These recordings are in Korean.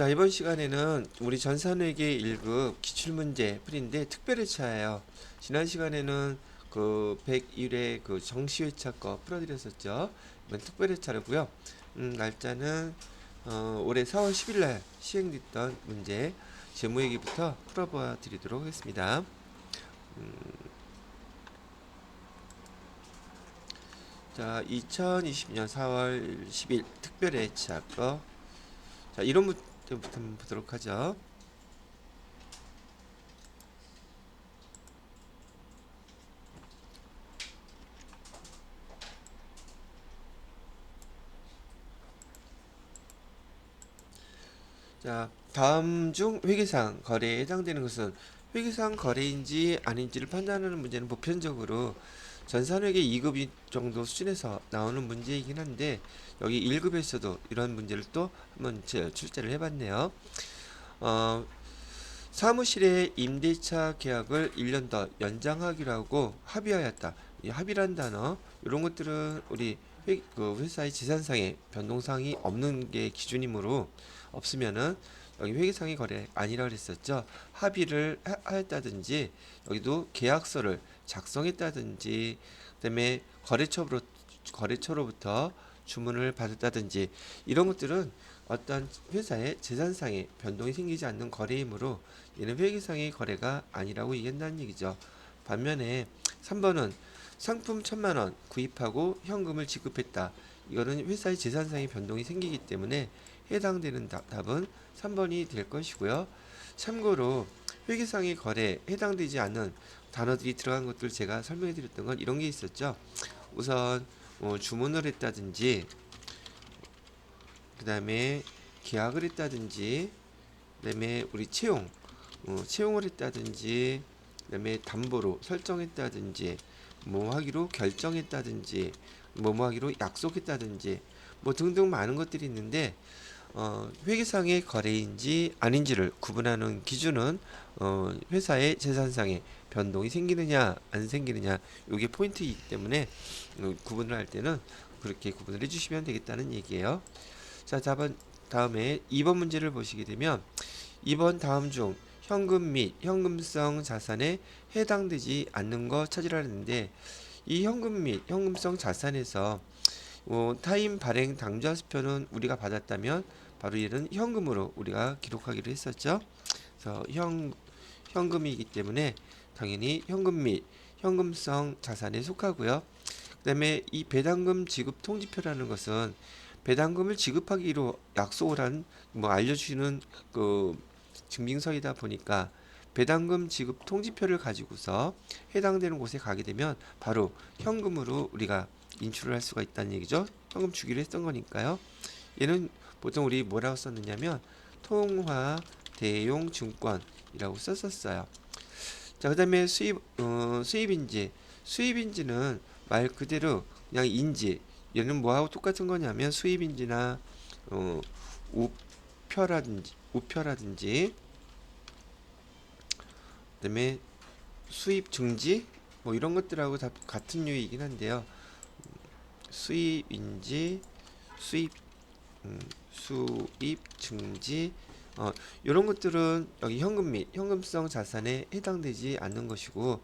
자, 이번 시간에는 우리 전산회계 1급 기출문제 풀이인데 특별회차예요. 지난 시간에는 그 101회 그 정시회차 거 풀어드렸었죠. 이번 특별회차로고요. 날짜는 올해 4월 10일 날 시행됐던 문제 제무얘기부터 풀어봐 드리도록 하겠습니다. 자, 2020년 4월 10일 특별회차 거. 자, 이론 문제부터 한번 보도록 하죠. 자, 다음 중 회계상 거래에 해당되는 것은 회계상 거래인지 아닌지를 판단하는 문제는 보편적으로 전산회계 2급 정도 수준에서 나오는 문제이긴 한데 여기 1급에서도 이런 문제를 또 한번 출제를 해봤네요. 어, 사무실의 임대차 계약을 1년 더 연장하기로 하고 합의하였다. 이 합의란 단어 이런 것들은 우리 그 회사의 재산상의 변동사항이 없는 게 기준이므로 없으면은 여기 회계상의 거래 아니라 그랬었죠. 합의를 하였다든지 여기도 계약서를 작성했다든지 그다음에 거래처로부터 주문을 받았다든지 이런 것들은 어떤 회사의 재산상의 변동이 생기지 않는 거래이므로 얘는 회계상의 거래가 아니라고 얘기한다는 얘기죠. 반면에 3번은 상품 1,000만원 구입하고 현금을 지급했다. 이거는 회사의 재산상의 변동이 생기기 때문에 해당되는 답은 3번이 될 것이고요. 참고로 회계상의 거래에 해당되지 않는 단어들이 들어간 것들 제가 설명해 드렸던 건 이런 게 있었죠. 우선 주문을 했다든지 그 다음에 계약을 했다든지 그 다음에 우리 채용을 했다든지 그 다음에 담보로 설정했다든지 뭐 하기로 결정했다든지 뭐 하기로 약속했다든지 뭐 등등 많은 것들이 있는데 회계상의 거래인지 아닌지를 구분하는 기준은 회사의 재산상의 변동이 생기느냐 안 생기느냐 이게 포인트이기 때문에 구분을 할 때는 그렇게 구분을 해주시면 되겠다는 얘기예요. 자, 다음에 2번 문제를 보시게 되면 2번 다음 중 현금 및 현금성 자산에 해당되지 않는 거 찾으라는데 이 현금 및 현금성 자산에서 타임 발행 당좌수표는 우리가 받았다면 바로 얘는 현금으로 우리가 기록하기로 했었죠. 그래서 현금이기 때문에 당연히 현금 및 현금성 자산에 속하고요. 그 다음에 이 배당금 지급 통지표라는 것은 배당금을 지급하기로 약속을 한 알려주시는 그 증빙서이다 보니까 배당금 지급 통지표를 가지고서 해당되는 곳에 가게 되면 바로 현금으로 우리가 인출을 할 수가 있다는 얘기죠. 현금 주기로 했던 거니까요. 얘는 보통 우리 뭐라고 썼느냐면 통화 대용 증권이라고 썼었어요. 자, 그다음에 수입인지는 말 그대로 그냥 인지. 얘는 뭐하고 똑같은 거냐면 수입인지나 우표라든지 그다음에 수입 증지 뭐 이런 것들하고 다 같은 류이긴 한데요. 수입인지 수입 수입 증지 이런 것들은 여기 현금 및 현금성 자산에 해당되지 않는 것이고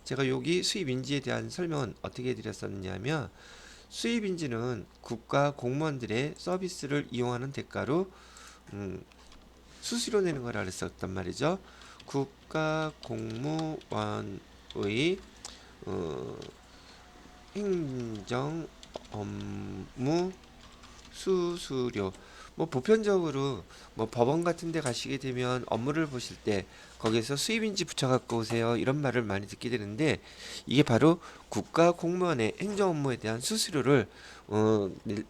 제가 여기 수입인지에 대한 설명은 어떻게 해드렸었냐면 수입인지는 국가 공무원들의 서비스를 이용하는 대가로 수수료 내는 거라 그랬었단 말이죠. 국가 공무원의 행정 업무 수수료 뭐 보편적으로 뭐 법원 같은 데 가시게 되면 업무를 보실 때 거기에서 수입인지 붙여 갖고 오세요 이런 말을 많이 듣게 되는데 이게 바로 국가 공무원의 행정 업무에 대한 수수료를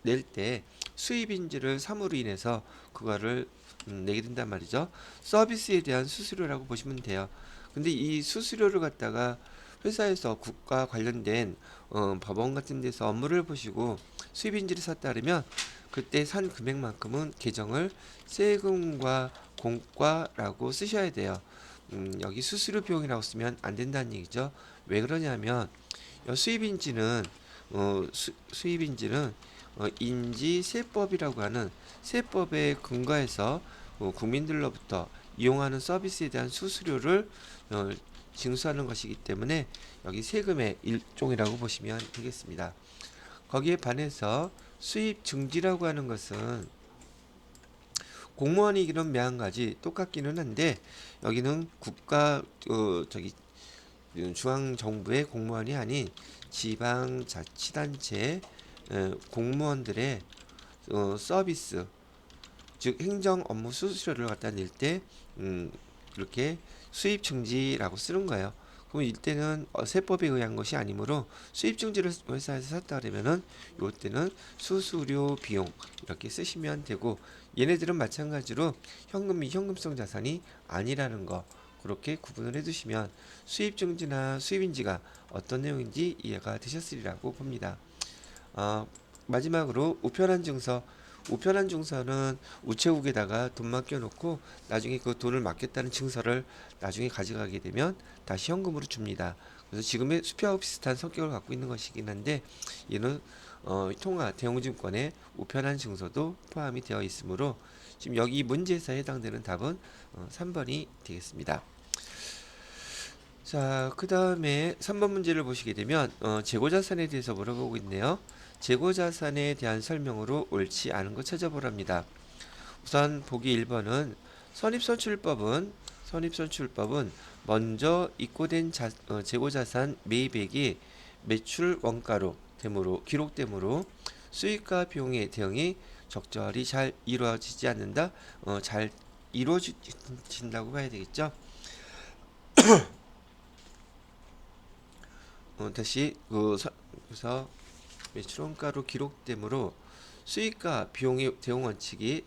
낼 때 수입인지를 삼으로 인해서 그거를 내게 된단 말이죠. 서비스에 대한 수수료라고 보시면 돼요. 근데 이 수수료를 갖다가 회사에서 국가 관련된 법원 같은 데서 업무를 보시고 수입인지를 샀다 그러면 그때 산 금액만큼은 계정을 세금과 공과라고 쓰셔야 돼요. 여기 수수료 비용이라고 쓰면 안 된다는 얘기죠. 왜 그러냐면 수입인지는 수입인지는 인지세법이라고 하는 세법에 근거해서 국민들로부터 이용하는 서비스에 대한 수수료를 어, 징수하는 것이기 때문에 여기 세금의 일종이라고 보시면 되겠습니다. 거기에 반해서 수입 증지라고 하는 것은 공무원이기는 매한가지 똑같기는 한데 여기는 국가 중앙 정부의 공무원이 아닌 지방자치단체 공무원들의 서비스 즉 행정 업무 수수료를 갖다 낼 때 이렇게 수입 증지라고 쓰는 거예요. 그럼 이때는 세법에 의한 것이 아니므로 수입 증지를 회사에서 샀다 그러면은 이때는 수수료 비용 이렇게 쓰시면 되고 얘네들은 마찬가지로 현금이 현금성 자산이 아니라는 거 그렇게 구분을 해두시면 수입 증지나 수입 인지가 어떤 내용인지 이해가 되셨으리라고 봅니다. 마지막으로 우편한 증서. 우편한 증서는 우체국에다가 돈 맡겨놓고 나중에 그 돈을 맡겼다는 증서를 나중에 가져가게 되면 다시 현금으로 줍니다. 그래서 지금의 수표하고 비슷한 성격을 갖고 있는 것이긴 한데 얘는 통화 대형증권의 우편한 증서도 포함이 되어 있으므로 지금 여기 문제에서 해당되는 답은 3번이 되겠습니다. 자, 그 다음에 3번 문제를 보시게 되면 재고자산에 대해서 물어보고 있네요. 재고자산에 대한 설명으로 옳지 않은 거 찾아보랍니다. 우선 보기 1번은 선입선출법은 먼저 입고된 재고자산 매입액이 매출 원가로 기록되므로 수익과 비용의 대응이 적절히 잘 이루어지지 않는다. 잘 이루어진다고 봐야 되겠죠. 다시 그래서 매출원가로 기록되므로 수익과 비용 대응 원칙이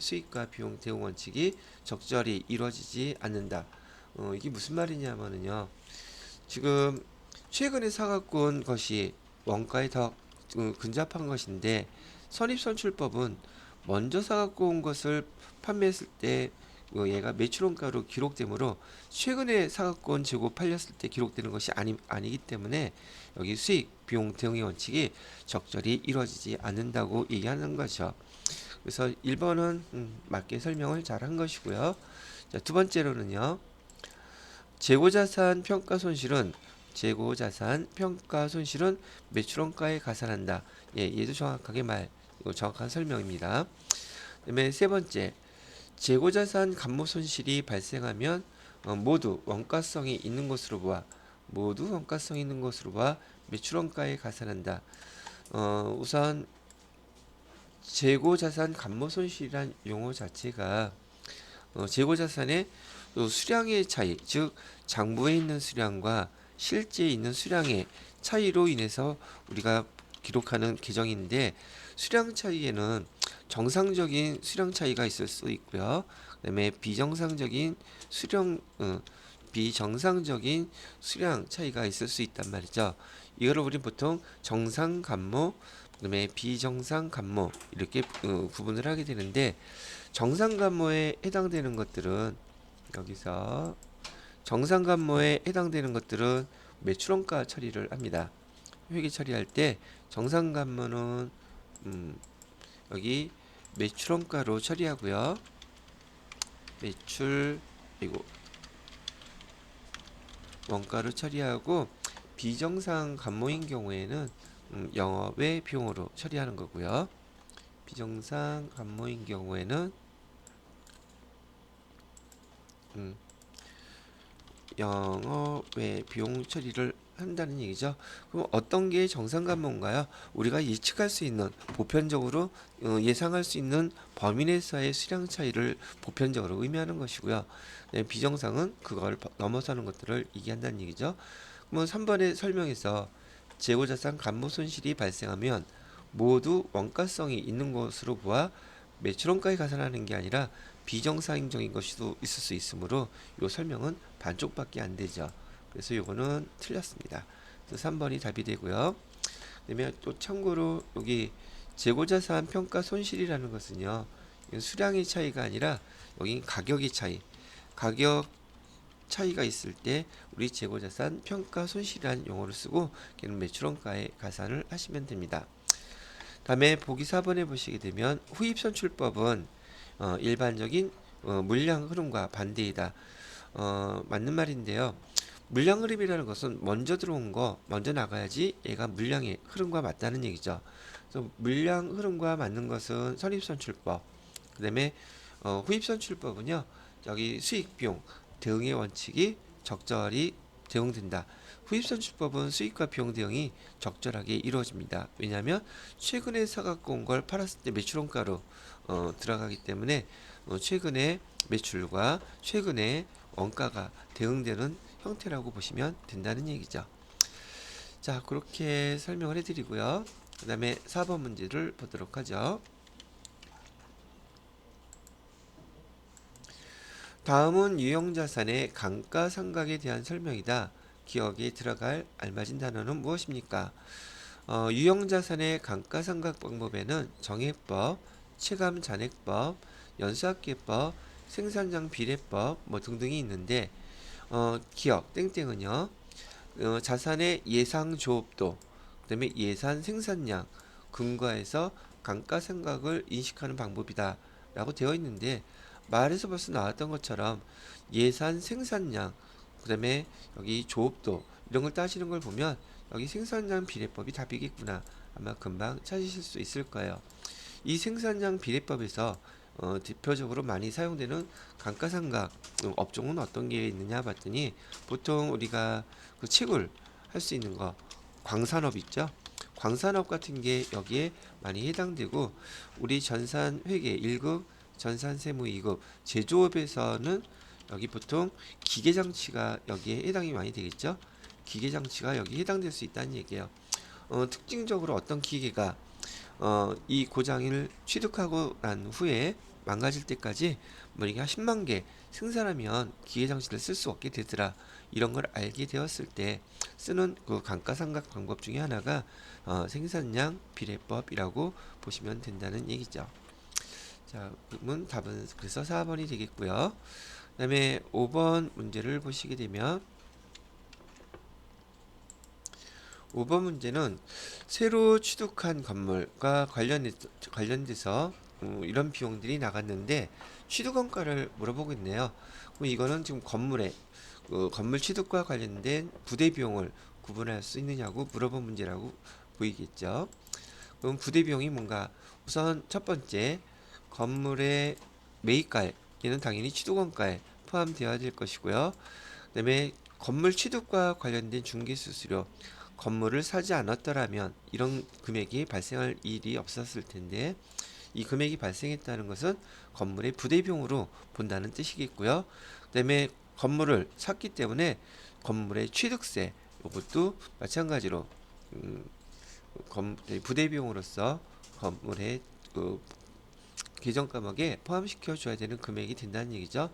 적절히 이루어지지 않는다. 이게 무슨 말이냐면요. 지금 최근에 사갖고 온 것이 원가에 더 근접한 것인데 선입선출법은 먼저 사갖고 온 것을 판매했을 때 얘가 매출원가로 기록되므로 최근에 사갖고 온 재고 팔렸을 때 기록되는 것이 아니기 때문에 여기 수익, 비용 대응의 원칙이 적절히 이루어지지 않는다고 얘기하는 거죠. 그래서 1번은 맞게 설명을 잘 한 것이고요. 자, 두 번째로는요. 재고자산 평가 손실은 매출원가에 가산한다. 예, 얘도 정확한 설명입니다. 그다음에 세 번째, 재고자산 감모 손실이 발생하면 모두 원가성이 있는 것으로 봐 매출원가에 가산한다. 우선 재고자산 감모 손실이란 용어 자체가 재고자산의 수량의 차이, 즉 장부에 있는 수량과 실제 있는 수량의 차이로 인해서 우리가 기록하는 계정인데 수량 차이에는 정상적인 수량 차이가 있을 수 있고요. 그다음에 비정상적인 수량 차이가 있을 수 있단 말이죠. 이거를 우리 보통 정상 감모, 그다음에 비정상 감모 이렇게 구분을 하게 되는데 정상 감모에 해당되는 것들은 여기서 정상 감모에 해당되는 것들은 매출원가 처리를 합니다. 회계 처리할 때 정상 감모는 여기 매출원가로 처리하고요. 원가로 처리하고 비정상 감모인 경우에는 영업의 비용으로 처리하는 거고요. 비정상 감모인 경우에는 영업의 비용 처리를 한다는 얘기죠. 그럼 어떤 게 정상 감모인가요? 우리가 예측할 수 있는 보편적으로 예상할 수 있는 범위 내에서의 수량 차이를 보편적으로 의미하는 것이고요. 비정상은 그걸 넘어서는 것들을 얘기한다는 얘기죠. 그러면 3번의 설명에서 재고자산 감모 손실이 발생하면 모두 원가성이 있는 것으로 보아 매출원가에 가산하는 게 아니라 비정상적인 것도 있을 수 있으므로 이 설명은 반쪽밖에 안 되죠. 그래서 이거는 틀렸습니다. 그래서 3번이 답이 되고요. 그다음에 또 참고로 여기 재고자산 평가 손실이라는 것은요. 수량의 차이가 아니라 여기 가격 차이가 있을 때 우리 재고자산 평가 손실이라는 용어를 쓰고 걔는 매출원가에 가산을 하시면 됩니다. 다음에 보기 4번에 보시게 되면 후입선출법은 일반적인 물량 흐름과 반대이다. 맞는 말인데요. 물량 흐름이라는 것은 먼저 들어온 거 먼저 나가야지 얘가 물량의 흐름과 맞다는 얘기죠. 그래서 물량 흐름과 맞는 것은 선입선출법. 그다음에 후입선출법은요. 여기 수익 비용 대응의 원칙이 적절히 대응된다. 후입선출법은 수익과 비용 대응이 적절하게 이루어집니다. 왜냐하면 최근에 사갖고 온 걸 팔았을 때 매출원가로 들어가기 때문에 최근에 매출과 최근에 원가가 대응되는 형태라고 보시면 된다는 얘기죠. 자, 그렇게 설명을 해드리고요. 그 다음에 4번 문제를 보도록 하죠. 다음은 유형자산의 감가상각에 대한 설명이다. 기억에 들어갈 알맞은 단어는 무엇입니까? 유형자산의 감가상각 방법에는 정액법, 체감잔액법, 연수합계법, 생산량 비례법 뭐 등등이 있는데 기억 땡땡은요. 자산의 예상 조업도, 그다음에 예산 생산량 근거해서 감가상각을 인식하는 방법이다 라고 되어 있는데 말에서 벌써 나왔던 것처럼 예산 생산량 그다음에 여기 조업도 이런 걸 따지는 걸 보면 여기 생산량 비례법이 답이겠구나 아마 금방 찾으실 수 있을 거예요. 이 생산량 비례법에서 대표적으로 많이 사용되는 감가상각 업종은 어떤 게 있느냐 봤더니 보통 우리가 그 채굴 할 수 있는 거 광산업 있죠. 광산업 같은 게 여기에 많이 해당되고 우리 전산 회계 1급, 전산 세무 2급, 제조업에서는 여기 보통 기계 장치가 여기에 해당이 많이 되겠죠. 기계 장치가 여기 해당될 수 있다는 얘기예요. 특징적으로 어떤 기계가 이 고장을 취득하고 난 후에 망가질 때까지 우리가 10만 개 생산하면 기계 장치를 쓸 수 없게 되더라. 이런 걸 알게 되었을 때 쓰는 그 감가상각 방법 중에 하나가 생산량 비례법이라고 보시면 된다는 얘기죠. 자, 그러면 답은 그래서 4번이 되겠고요. 그 다음에 5번 문제를 보시게 되면 5번 문제는 새로 취득한 건물과 관련돼서 이런 비용들이 나갔는데 취득원가를 물어보고 있네요. 그럼 이거는 지금 건물 취득과 관련된 부대 비용을 구분할 수 있느냐고 물어본 문제라고 보이겠죠. 그럼 부대 비용이 뭔가? 우선 첫 번째 건물의 매입가액 얘는 당연히 취득원가에 포함되어야 될 것이고요. 그다음에 건물 취득과 관련된 중개수수료 건물을 사지 않았더라면 이런 금액이 발생할 일이 없었을 텐데 이 금액이 발생했다는 것은 건물의 부대비용으로 본다는 뜻이겠고요. 그다음에 건물을 샀기 때문에 건물의 취득세 이것도 마찬가지로 부대비용으로서 건물의 그 계정과목에 포함시켜 줘야 되는 금액이 된다는 얘기죠.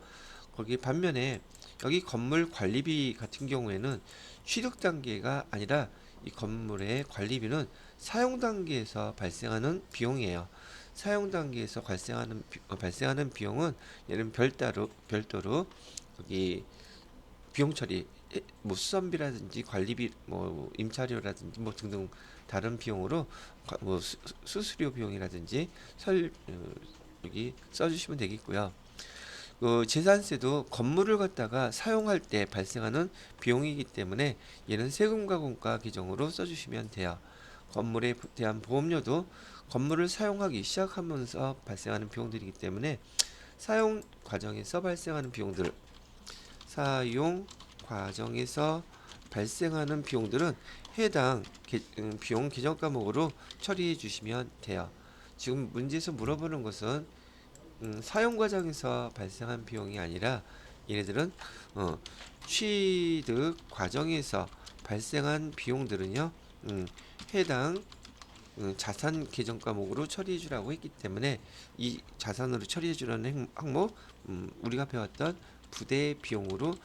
거기 반면에 여기 건물 관리비 같은 경우에는 취득 단계가 아니라 이 건물의 관리비는 사용 단계에서 발생하는 비용이에요. 사용 단계에서 발생하는 비용은 얘는 별도로 여기 비용 처리 뭐 수선비라든지 관리비 뭐 임차료라든지 뭐 등등 다른 비용으로 뭐 수수료 비용이라든지 여기 써주시면 되겠고요. 재산세도 건물을 갖다가 사용할 때 발생하는 비용이기 때문에 얘는 세금과 공과 규정으로 써주시면 돼요. 건물에 대한 보험료도 건물을 사용하기 시작하면서 발생하는 비용들이기 때문에 사용 과정에서 발생하는 비용들, 사용 과정에서 발생하는 비용들은 해당 비용 계정 과목으로 처리해 주시면 돼요. 지금 문제에서 물어보는 것은 사용 과정에서 발생한 비용이 아니라 얘네들은 취득 과정에서 발생한 비용들은요 해당 자산 계정 과목으로 처리해 주라고 했기 때문에 이 자산으로 처리해 주라는 항목 우리가 배웠던 부대 비용으로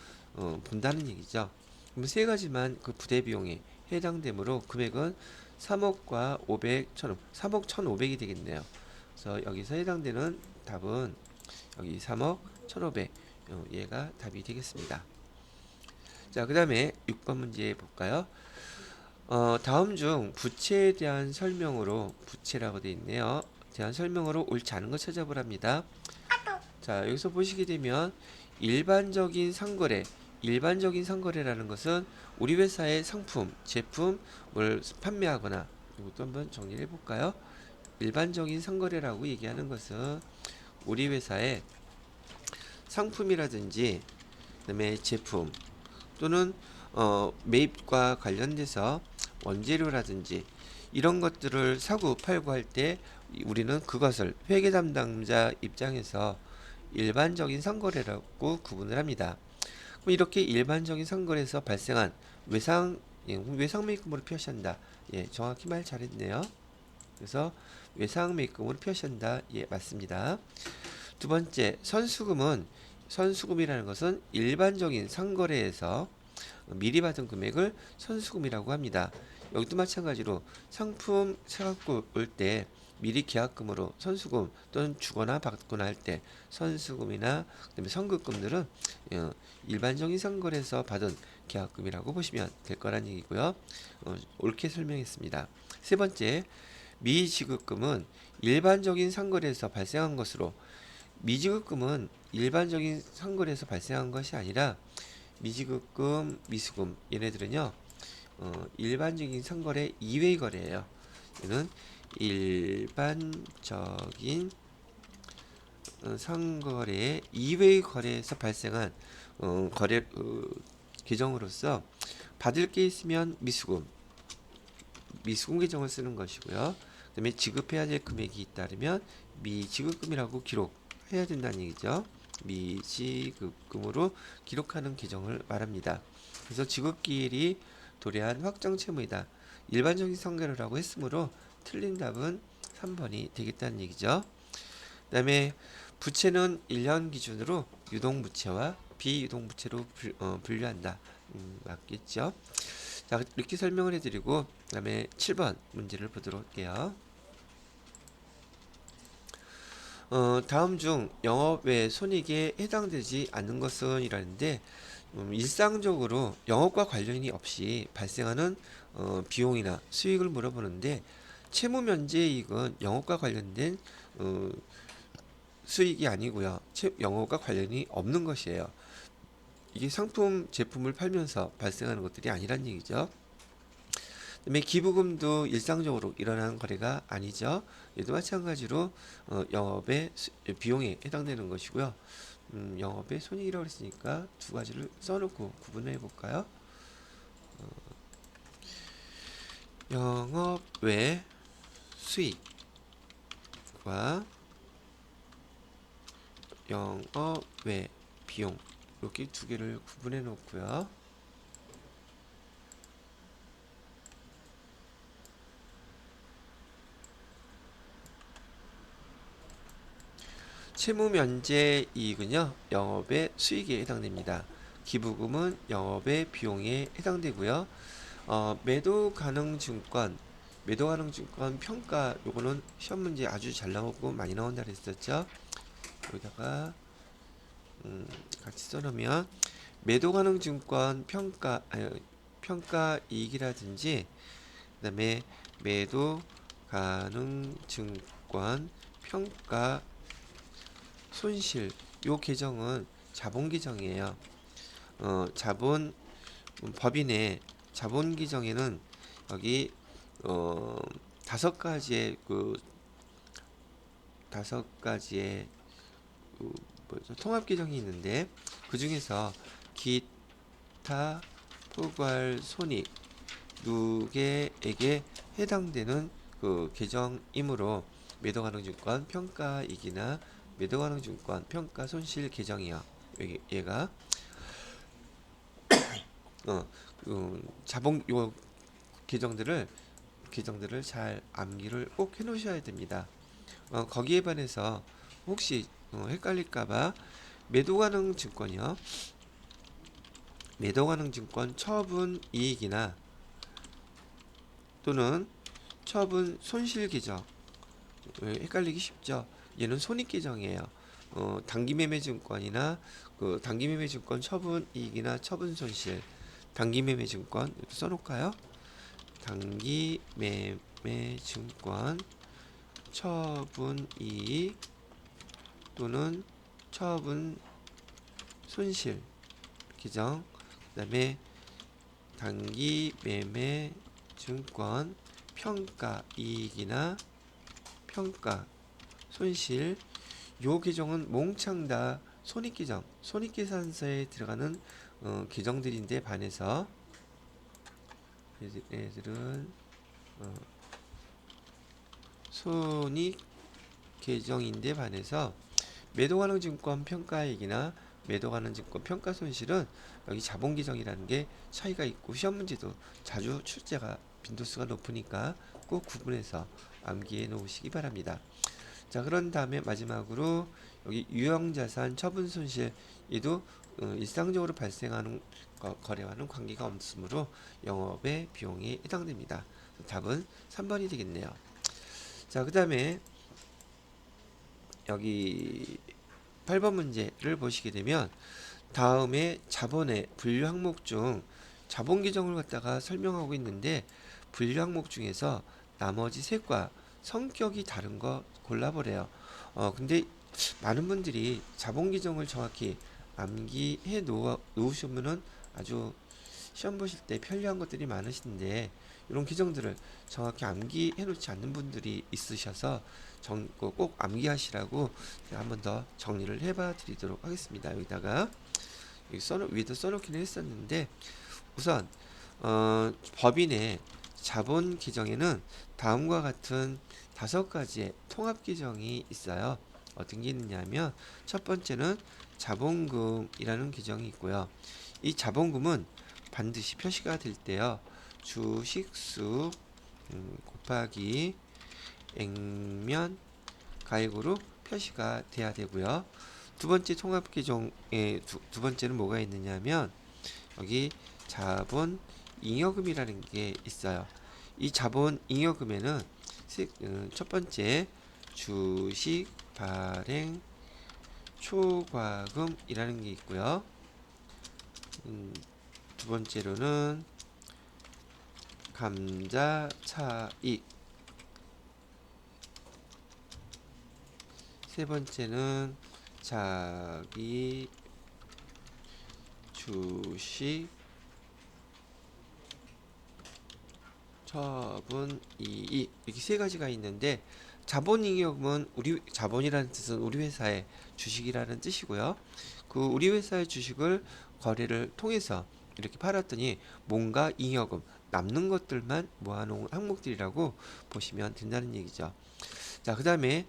본다는 얘기죠. 그럼 세 가지만 그 부대 비용에 해당되므로 금액은 3억과 500, 1000억, 3억 1,500이 되겠네요. 그래서 여기서 해당되는 답은 여기 3억 1,500 얘가 답이 되겠습니다. 자, 그 다음에 6번 문제 볼까요? 다음 중 부채에 대한 설명으로 부채라고 되어 있네요. 대한 설명으로 옳지 않은 거 찾아보랍니다. 자, 여기서 보시게 되면 일반적인 상거래, 일반적인 상거래라는 것은 우리 회사의 상품, 제품을 판매하거나, 이것도 한번 정리를 해볼까요? 일반적인 상거래라고 얘기하는 것은 우리 회사의 상품이라든지 그다음에 제품 또는 매입과 관련돼서 원재료라든지 이런 것들을 사고 팔고 할 때 우리는 그것을 회계 담당자 입장에서 일반적인 상거래라고 구분을 합니다. 그럼 이렇게 일반적인 상거래에서 발생한 외상, 외상 매입금으로 표시한다. 예, 정확히 말 잘했네요. 그래서 외상 매입금으로 표시한다. 예, 맞습니다. 두 번째, 선수금이라는 것은 일반적인 상거래에서 미리 받은 금액을 선수금이라고 합니다. 여기도 마찬가지로 상품 사갖고 올 때 미리 계약금으로 선수금 또는 주거나 받거나 할 때 선수금이나 그다음에 선급금들은 일반적인 상거래에서 받은 계약금이라고 보시면 될 거란 얘기고요. 옳게 설명했습니다. 세 번째, 미지급금은 일반적인 상거래에서 발생한 것으로, 미지급금은 일반적인 상거래에서 발생한 것이 아니라 미지급금, 미수금 얘네들은요 일반적인 상거래 이외의 거래예요. 얘는 일반적인 상거래 이외의 거래에서 발생한 거래 계정으로서 받을 게 있으면 미수금 계정을 쓰는 것이고요. 그다음에 지급해야 될 금액이 잇따르면 미지급금이라고 기록해야 된다는 얘기죠. 미지급금으로 기록하는 계정을 말합니다. 그래서 지급기일이 도래한 확정 채무이다. 일반적인 상거래라고 했으므로 틀린 답은 3번이 되겠다는 얘기죠. 그 다음에 부채는 1년 기준으로 유동부채와 비유동부채로 분류한다. 맞겠죠? 자, 이렇게 설명을 해드리고 그 다음에 7번 문제를 보도록 할게요. 다음 중 영업 외 손익에 해당되지 않는 것은 이라는데 일상적으로 영업과 관련이 없이 발생하는 비용이나 수익을 물어보는데 채무면제이익은 영업과 관련된 수익이 아니고요. 영업과 관련이 없는 것이에요. 이게 상품, 제품을 팔면서 발생하는 것들이 아니란 얘기죠. 그다음에 기부금도 일상적으로 일어나는 거래가 아니죠. 얘도 마찬가지로 영업의 비용에 해당되는 것이고요. 영업의 손익이라고 했으니까 두 가지를 써놓고 구분을 해볼까요? 영업 외 수익과 영업 외 비용 이렇게 두 개를 구분해 놓고요. 채무면제 이익은요 영업의 수익에 해당됩니다. 기부금은 영업의 비용에 해당되고요. 매도 가능 증권 평가 요거는 시험 문제 아주 잘 나오고 많이 나온다 그랬었죠. 여기다가 같이 써놓으면 매도 가능 증권 평가 이익이라든지 그다음에 매도 가능 증권 평가 손실 요 계정은 자본 계정이에요. 법인의 자본 계정에는 여기 다섯 가지의 통합 계정이 있는데 그 중에서 기타 포괄 손익 누계에게 해당되는 그 계정이므로 매도 가능 증권 평가이익이나 매도 가능 증권 평가 손실 계정이요. 얘가 자본 요 계정들을 잘 암기를 꼭 해놓으셔야 됩니다. 거기에 반해서 혹시 헷갈릴까봐 매도 가능 증권이요. 매도 가능 증권 처분 이익이나 또는 처분 손실 계정 헷갈리기 쉽죠. 얘는 손익 계정이에요. 단기 매매 증권이나 단기 매매 증권 처분 이익이나 처분 손실 단기 매매 증권 써놓을까요? 단기 매매 증권 처분 이익 또는 처분 손실 규정, 그다음에 단기 매매 증권 평가 이익이나 평가 손실, 요 규정은 몽창 다 손익규정, 손익계산서에 들어가는 규정들인데 반해서 얘들은 손익 계정인데 반해서 매도 가능 증권 평가이익이나 매도 가능 증권 평가 손실은 여기 자본 계정이라는 게 차이가 있고 시험 문제도 자주 출제가 빈도수가 높으니까 꼭 구분해서 암기해 놓으시기 바랍니다. 자, 그런 다음에 마지막으로 여기 유형자산 처분 손실, 얘도 일상적으로 발생하는 거래와는 관계가 없으므로 영업의 비용에 해당됩니다. 답은 3번이 되겠네요. 자, 그 다음에 여기 8번 문제를 보시게 되면 다음에 자본의 분류 항목 중 자본 규정을 갖다가 설명하고 있는데 분류 항목 중에서 나머지 셋과 성격이 다른 거 골라보래요. 근데 많은 분들이 자본 규정을 정확히 암기해 놓으시면은 아주 시험 보실 때 편리한 것들이 많으신데 이런 규정들을 정확히 암기해 놓지 않는 분들이 있으셔서 꼭 암기하시라고 제가 한 번 더 정리를 해봐 드리도록 하겠습니다. 여기다가 위에도 써놓기는 했었는데 우선 법인의 자본 규정에는 다음과 같은 5가지의 통합 규정이 있어요. 어떤 게 있느냐면 첫 번째는 자본금이라는 규정이 있고요. 이 자본금은 반드시 표시가 될 때요. 주식수 곱하기 액면 가액으로 표시가 돼야 되고요. 두 번째 통합 규정의 두 번째는 뭐가 있느냐면 여기 자본 잉여금이라는 게 있어요. 이 자본 잉여금에는 첫 번째 주식 발행 초과금이라는 게 있고요. 두 번째로는 감자 차익, 세 번째는 자기 주식 처분 이익, 이렇게 3가지가 있는데 자본잉여금은 자본이라는 뜻은 우리 회사의 주식이라는 뜻이고요. 그 우리 회사의 주식을 거래를 통해서 이렇게 팔았더니 뭔가 잉여금 남는 것들만 모아놓은 항목들이라고 보시면 된다는 얘기죠. 자, 그 다음에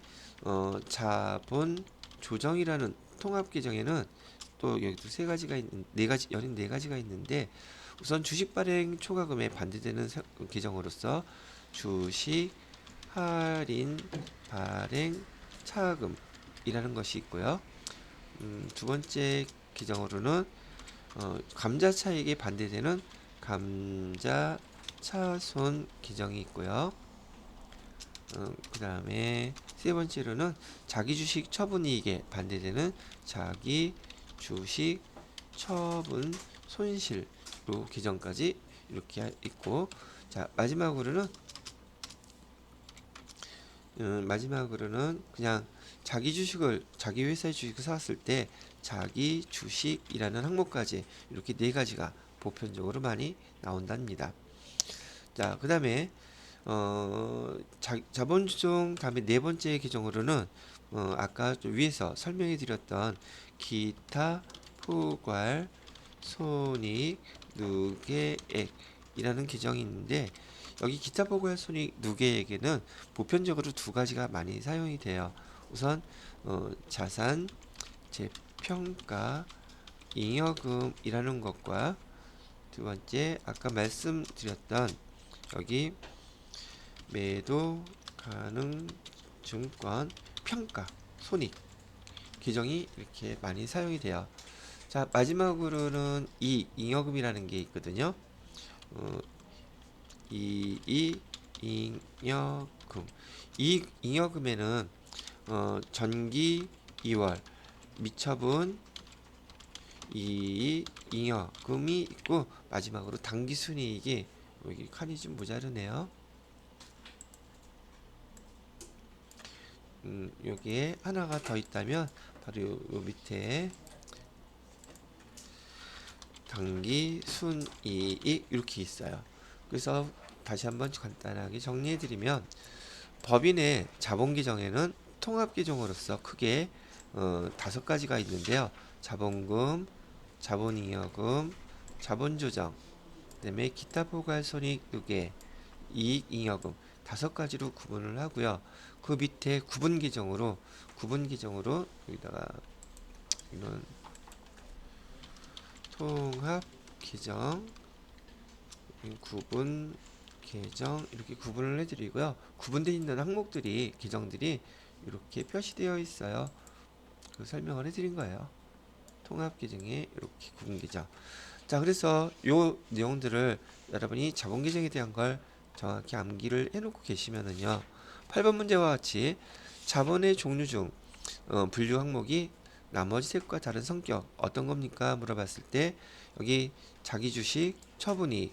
자본 조정이라는 통합 규정에는 또 여기도 3가지가 있는 4가지 여린 4가지가 있는데 우선 주식 발행 초과금에 반대되는 규정으로서 주식 할인 발행 차금이라는 것이 있고요. 두 번째 규정으로는 감자 차익에 반대되는 감자 차손 규정이 있고요. 그 다음에 세 번째로는 자기 주식 처분 이익에 반대되는 자기 주식 처분 손실로 규정까지 이렇게 있고, 자, 마지막으로는 그냥 자기 회사의 주식을 사왔을 때 자기 주식이라는 항목까지 이렇게 4가지가 보편적으로 많이 나온답니다. 자, 그 다음에 자본주종 다음에 4번째 규정으로는 아까 좀 위에서 설명해 드렸던 기타 포괄 손익 누계액이라는 규정이 있는데 여기 기타 포괄 손익 누계액에는 보편적으로 2가지가 많이 사용이 돼요. 우선 자산 재평가 잉여금이라는 것과 두 번째 아까 말씀드렸던 여기 매도 가능 증권 평가 손익 규정이 이렇게 많이 사용이 돼요. 자, 마지막으로는 이 잉여금이라는 게 있거든요. 이 잉여금, 이 잉여금에는 전기 2월 미처분 이 잉여금이 있고 마지막으로 당기순이익이 여기 칸이 좀 모자르네요. 여기에 하나가 더 있다면 바로 요 밑에 당기, 순이익 이렇게 있어요. 그래서 다시 한번 간단하게 정리해드리면 법인의 자본규정에는 통합규정으로서 크게 5가지가 있는데요. 자본금, 자본잉여금, 자본조정, 그다음에 기타 포괄손익, 이익잉여금 5가지로 구분을 하고요. 그 밑에 구분규정으로 여기다가 이런 통합규정, 구분 계정 이렇게 구분을 해드리고요. 구분되어 있는 항목들이 계정들이 이렇게 표시되어 있어요. 그 설명을 해드린 거예요. 통합 계정에 이렇게 구분 계정. 자, 그래서 요 내용들을 여러분이 자본 계정에 대한 걸 정확히 암기를 해놓고 계시면은요. 8번 문제와 같이 자본의 종류 중 분류 항목이 나머지 셋과 다른 성격 어떤 겁니까? 물어봤을 때 여기 자기 주식, 처분이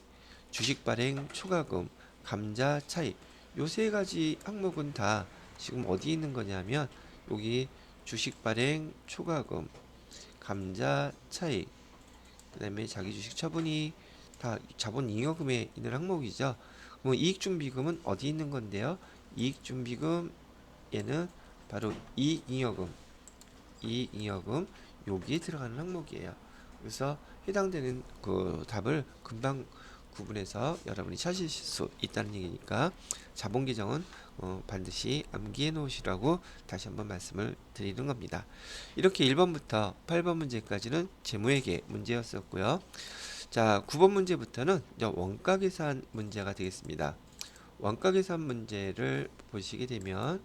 주식 발행, 초과금, 감자 차익 요 3가지 항목은 다 지금 어디 있는 거냐면 여기 주식 발행, 초과금, 감자 차익 그 다음에 자기 주식 처분이 다 자본 잉여금에 있는 항목이죠. 그럼 이익준비금은 어디 있는 건데요? 이익준비금 얘는 바로 이익잉여금 여기에 들어가는 항목이에요. 그래서 해당되는 그 답을 금방 구분해서 여러분이 찾으실 수 있다는 얘기니까 자본 계정은 반드시 암기해 놓으시라고 다시 한번 말씀을 드리는 겁니다. 이렇게 1번부터 8번 문제까지는 재무회계 문제였었고요. 자, 9번 문제부터는 원가 계산 문제가 되겠습니다. 원가 계산 문제를 보시게 되면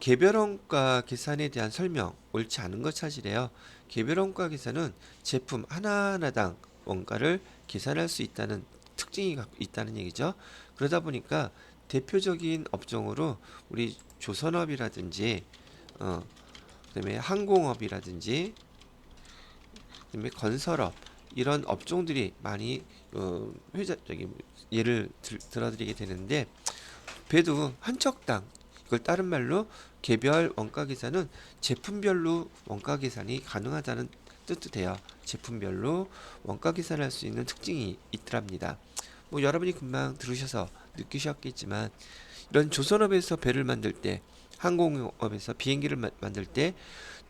개별 원가 계산에 대한 설명 옳지 않은 것 찾으래요. 개별 원가 계산은 제품 하나하나당 원가를 계산할 수 있다는 특징이 있다는 얘기죠. 그러다 보니까 대표적인 업종으로 우리 조선업이라든지 그다음에 항공업이라든지 그다음에 건설업 이런 업종들이 많이 예를 들어드리게 되는데 배도 한 척당 이걸 다른 말로 개별 원가 계산은 제품별로 원가 계산이 가능하다는 뜻도 돼요. 제품별로 원가 계산할 수 있는 특징이 있더랍니다. 뭐 여러분이 금방 들으셔서 느끼셨겠지만 이런 조선업에서 배를 만들 때 항공업에서 비행기를 만들 때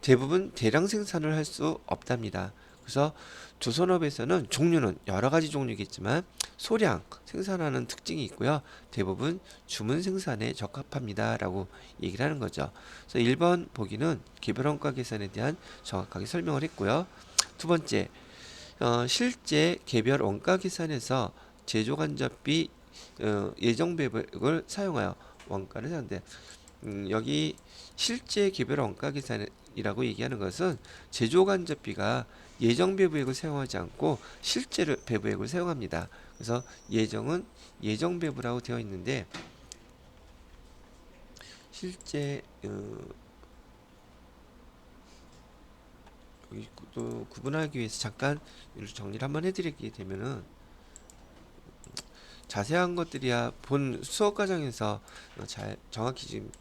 대부분 대량 생산을 할 수 없답니다. 그래서 조선업에서는 종류는 여러 가지 종류겠지만 소량 생산하는 특징이 있고요. 대부분 주문 생산에 적합합니다. 라고 얘기를 하는 거죠. 그래서 1번 보기는 개별 원가 계산에 대한 정확하게 설명을 했고요. 두 번째, 실제 개별 원가 계산에서 제조간접비 예정 배분을 사용하여 원가를 사는데 여기 실제 개별 원가 계산이라고 얘기하는 것은 제조간접비가 예정 배부액을 사용하지 않고 실제 배부액을 사용합니다. 그래서 예정은 예정 배부라고 되어 있는데 실제 여기 또 구분하기 위해서 잠깐 정리를 한번 해드리게 되면은 자세한 것들이야 본 수업 과정에서 잘 정확히 지금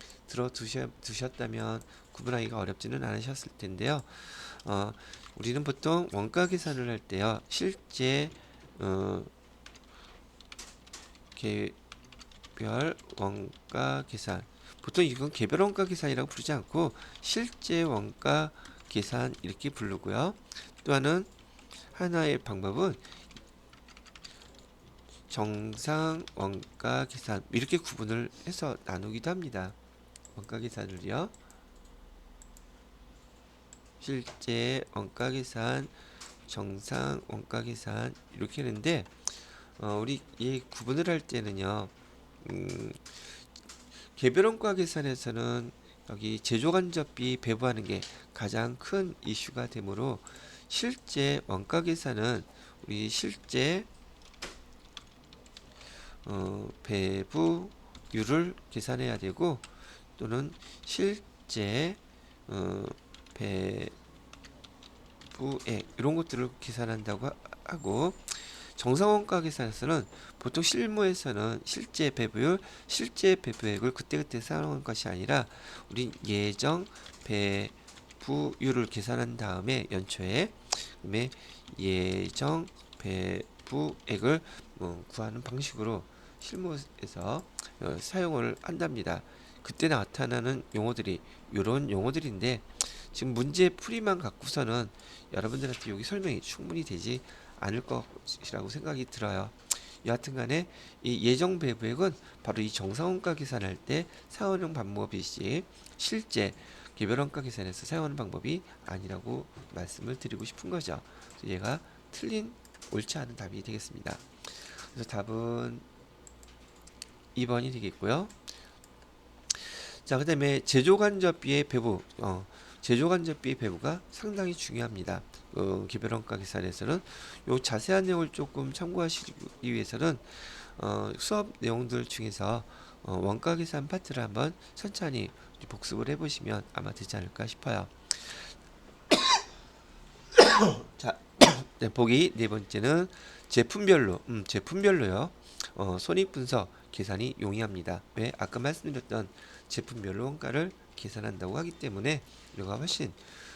두셨다면 구분하기가 어렵지는 않으셨을 텐데요. 우리는 보통 원가 계산을 할 때요. 실제 개별 원가 계산 보통 이건 개별 원가 계산이라고 부르지 않고 실제 원가 계산 이렇게 부르고요. 또 하나의 방법은 정상 원가 계산 이렇게 구분을 해서 나누기도 합니다. 원가 계산을요. 실제 원가 계산, 정상 원가 계산 이렇게 하는데 우리 이 구분을 할 때는요. 개별 원가 계산에서는 여기 제조간접비 배부하는 게 가장 큰 이슈가 되므로 실제 원가 계산은 우리 실제 배부율을 계산해야 되고 또는 실제 배부액 이런 것들을 계산한다고 하고 정상원가 계산에서는 보통 실무에서는 실제 배부율, 실제 배부액을 그때그때 사용하는 것이 아니라 우리 예정 배부율을 계산한 다음에 연초에 그다음에 예정 배부액을 구하는 방식으로 실무에서 사용을 한답니다. 그때 나타나는 용어들이 이런 용어들인데 지금 문제 풀이만 갖고서는 여러분들한테 여기 설명이 충분히 되지 않을 것이라고 생각이 들어요. 여하튼 간에 이 예정 배부액은 바로 이 정상원가 계산할 때 사용하는 방법이지 실제 개별원가 계산에서 사용하는 방법이 아니라고 말씀을 드리고 싶은 거죠. 그래서 얘가 틀린 옳지 않은 답이 되겠습니다. 그래서 답은 2번이 되겠고요. 자, 그 다음에 제조간접비의 배부, 제조간접비의 배부가 상당히 중요합니다. 개별원가 계산에서는 요 자세한 내용을 조금 참고하시기 위해서는 수업 내용들 중에서 원가 계산 파트를 한번 천천히 복습을 해보시면 아마 되지 않을까 싶어요. 자, 네, 보기 네 번째는 제품별로요. 손익분석 계산이 용이합니다. 왜? 아까 말씀드렸던 제품별로 원가를 계산한다고 하기 때문에 이거가 훨씬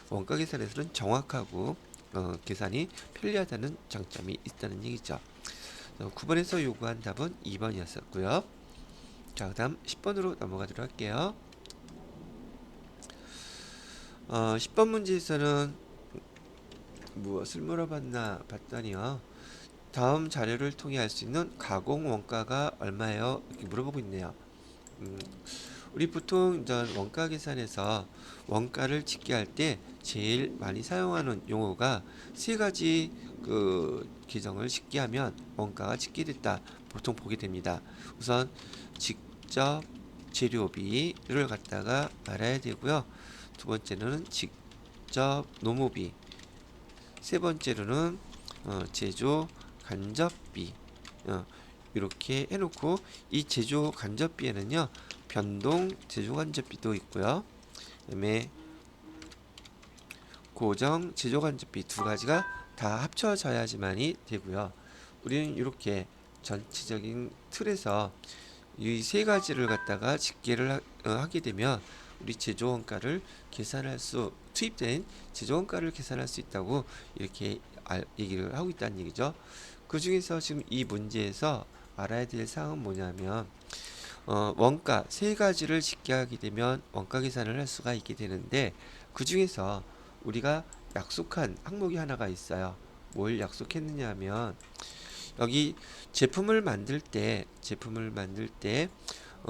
원가 계산에서는 정확하고 계산이 편리하다는 장점이 있다는 얘기죠. 9번에서 요구한 답은 2번이었었고요. 자, 그 다음 10번으로 넘어가도록 할게요. 10번 문제에서는 무엇을 물어봤나 봤더니요. 다음 자료를 통해 알 수 있는 가공 원가가 얼마예요? 이렇게 물어보고 있네요. 우리 보통 이제 원가 계산에서 원가를 짓게 할 때 제일 많이 사용하는 용어가 세 가지 계정을 짓게 하면 원가가 짓게 됐다. 보통 보게 됩니다. 우선 직접 재료비를 갖다가 알아야 되고요. 두 번째는 직접 노무비, 세 번째로는 제조 간접비 이렇게 해놓고 이 제조 간접비에는요 변동 제조 간접비도 있고요. 그다음에 고정 제조 간접비 두 가지가 다 합쳐져야지만이 되고요. 우리는 이렇게 전체적인 틀에서 이 세 가지를 갖다가 집계를 하게 되면 우리 제조 원가를 계산할 수 투입된 제조 원가를 계산할 수 있다고 이렇게 얘기를 하고 있다는 얘기죠. 그 중에서 지금 이 문제에서 알아야 될 사항은 뭐냐면 원가 세 가지를 집계하게 되면 원가 계산을 할 수가 있게 되는데 그 중에서 우리가 약속한 항목이 하나가 있어요. 뭘 약속했느냐 하면 여기 제품을 만들 때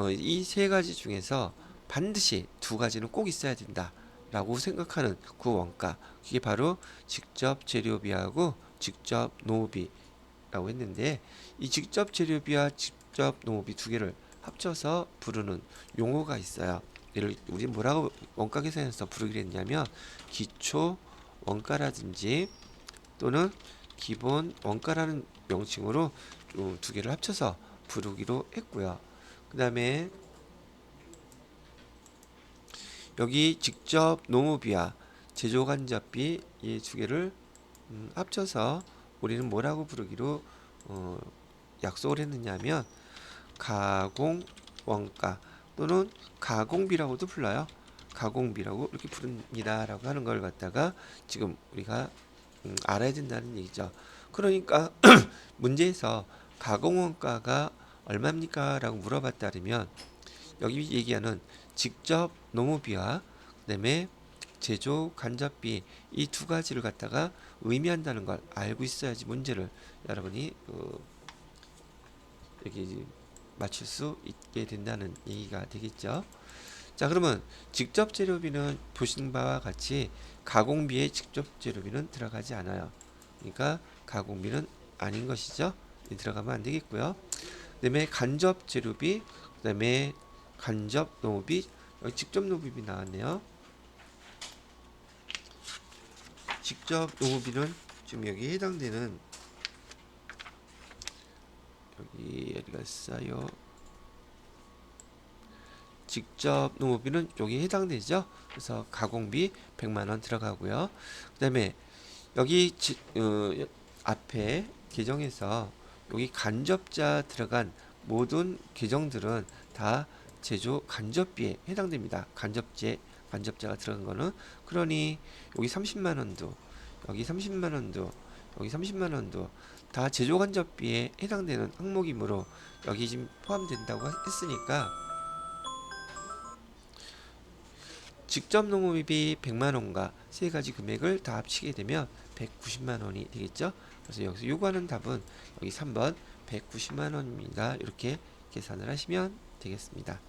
이 세 가지 중에서 반드시 두 가지는 꼭 있어야 된다 라고 생각하는 그 원가, 그게 바로 직접 재료비하고 직접 노무비라고 했는데 이 직접 재료비와 직접 노무비 두 개를 합쳐서 부르는 용어가 있어요. 이를 우리 뭐라고 원가 계산에서 부르기로 했냐면 기초 원가라든지 또는 기본 원가라는 명칭으로 두 개를 합쳐서 부르기로 했고요. 그 다음에 여기 직접 노무비와 제조간접비 이 두 개를 합쳐서 우리는 뭐라고 부르기로 약속을 했느냐면 가공 원가 또는 가공비라고도 불러요. 가공비라고 이렇게 부릅니다 라고 하는 걸 갖다가 지금 우리가 알아야 된다는 얘기죠. 그러니까 문제에서 가공원가가 얼마입니까? 라고 물어봤다면 여기 얘기하는 직접 노무비와 그다음에 제조 간접비 이 두 가지를 갖다가 의미한다는 걸 알고 있어야지 문제를 여러분이 여기 맞출 수 있게 된다는 얘기가 되겠죠. 자, 그러면 직접 재료비는 보신 바와 같이 가공비에 직접 재료비는 들어가지 않아요. 그러니까 가공비는 아닌 것이죠. 들어가면 안 되겠고요. 그다음에 간접 재료비, 그다음에 간접 노무비, 여기 직접 노무비 나왔네요. 직접 노무비는 지금 여기 해당되는 여기 어디가 있어요? 직접 노무비는 여기 해당되죠. 그래서 가공비 100만 원 들어가고요. 그다음에 여기 앞에 계정에서 여기 간접자 들어간 모든 계정들은 다 제조 간접비에 해당됩니다. 간접자가 들어간 거는. 그러니 여기 30만 원도, 여기 30만 원도, 여기 30만 원도 다 제조 간접비에 해당되는 항목이므로 여기 지금 포함된다고 했으니까 직접 농업비 100만 원과 세 가지 금액을 다 합치게 되면 190만 원이 되겠죠. 그래서 여기서 요구하는 답은 여기 3번 190만 원입니다. 이렇게 계산을 하시면 되겠습니다.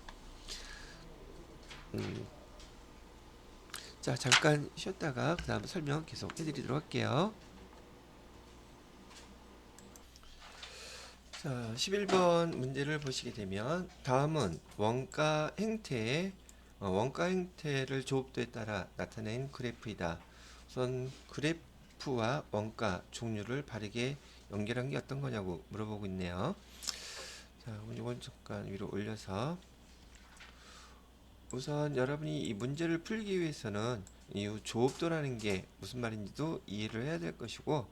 자, 잠깐 쉬었다가 그 다음 설명 계속 해드리도록 할게요. 자, 11번 문제를 보시게 되면 다음은 원가 행태의 원가 행태를 조업도에 따라 나타낸 그래프이다. 우선 그래프와 원가 종류를 바르게 연결한 게 어떤 거냐고 물어보고 있네요. 자, 이건 잠깐 위로 올려서 우선 여러분이 이 문제를 풀기 위해서는 이 조업도라는 게 무슨 말인지도 이해를 해야 될 것이고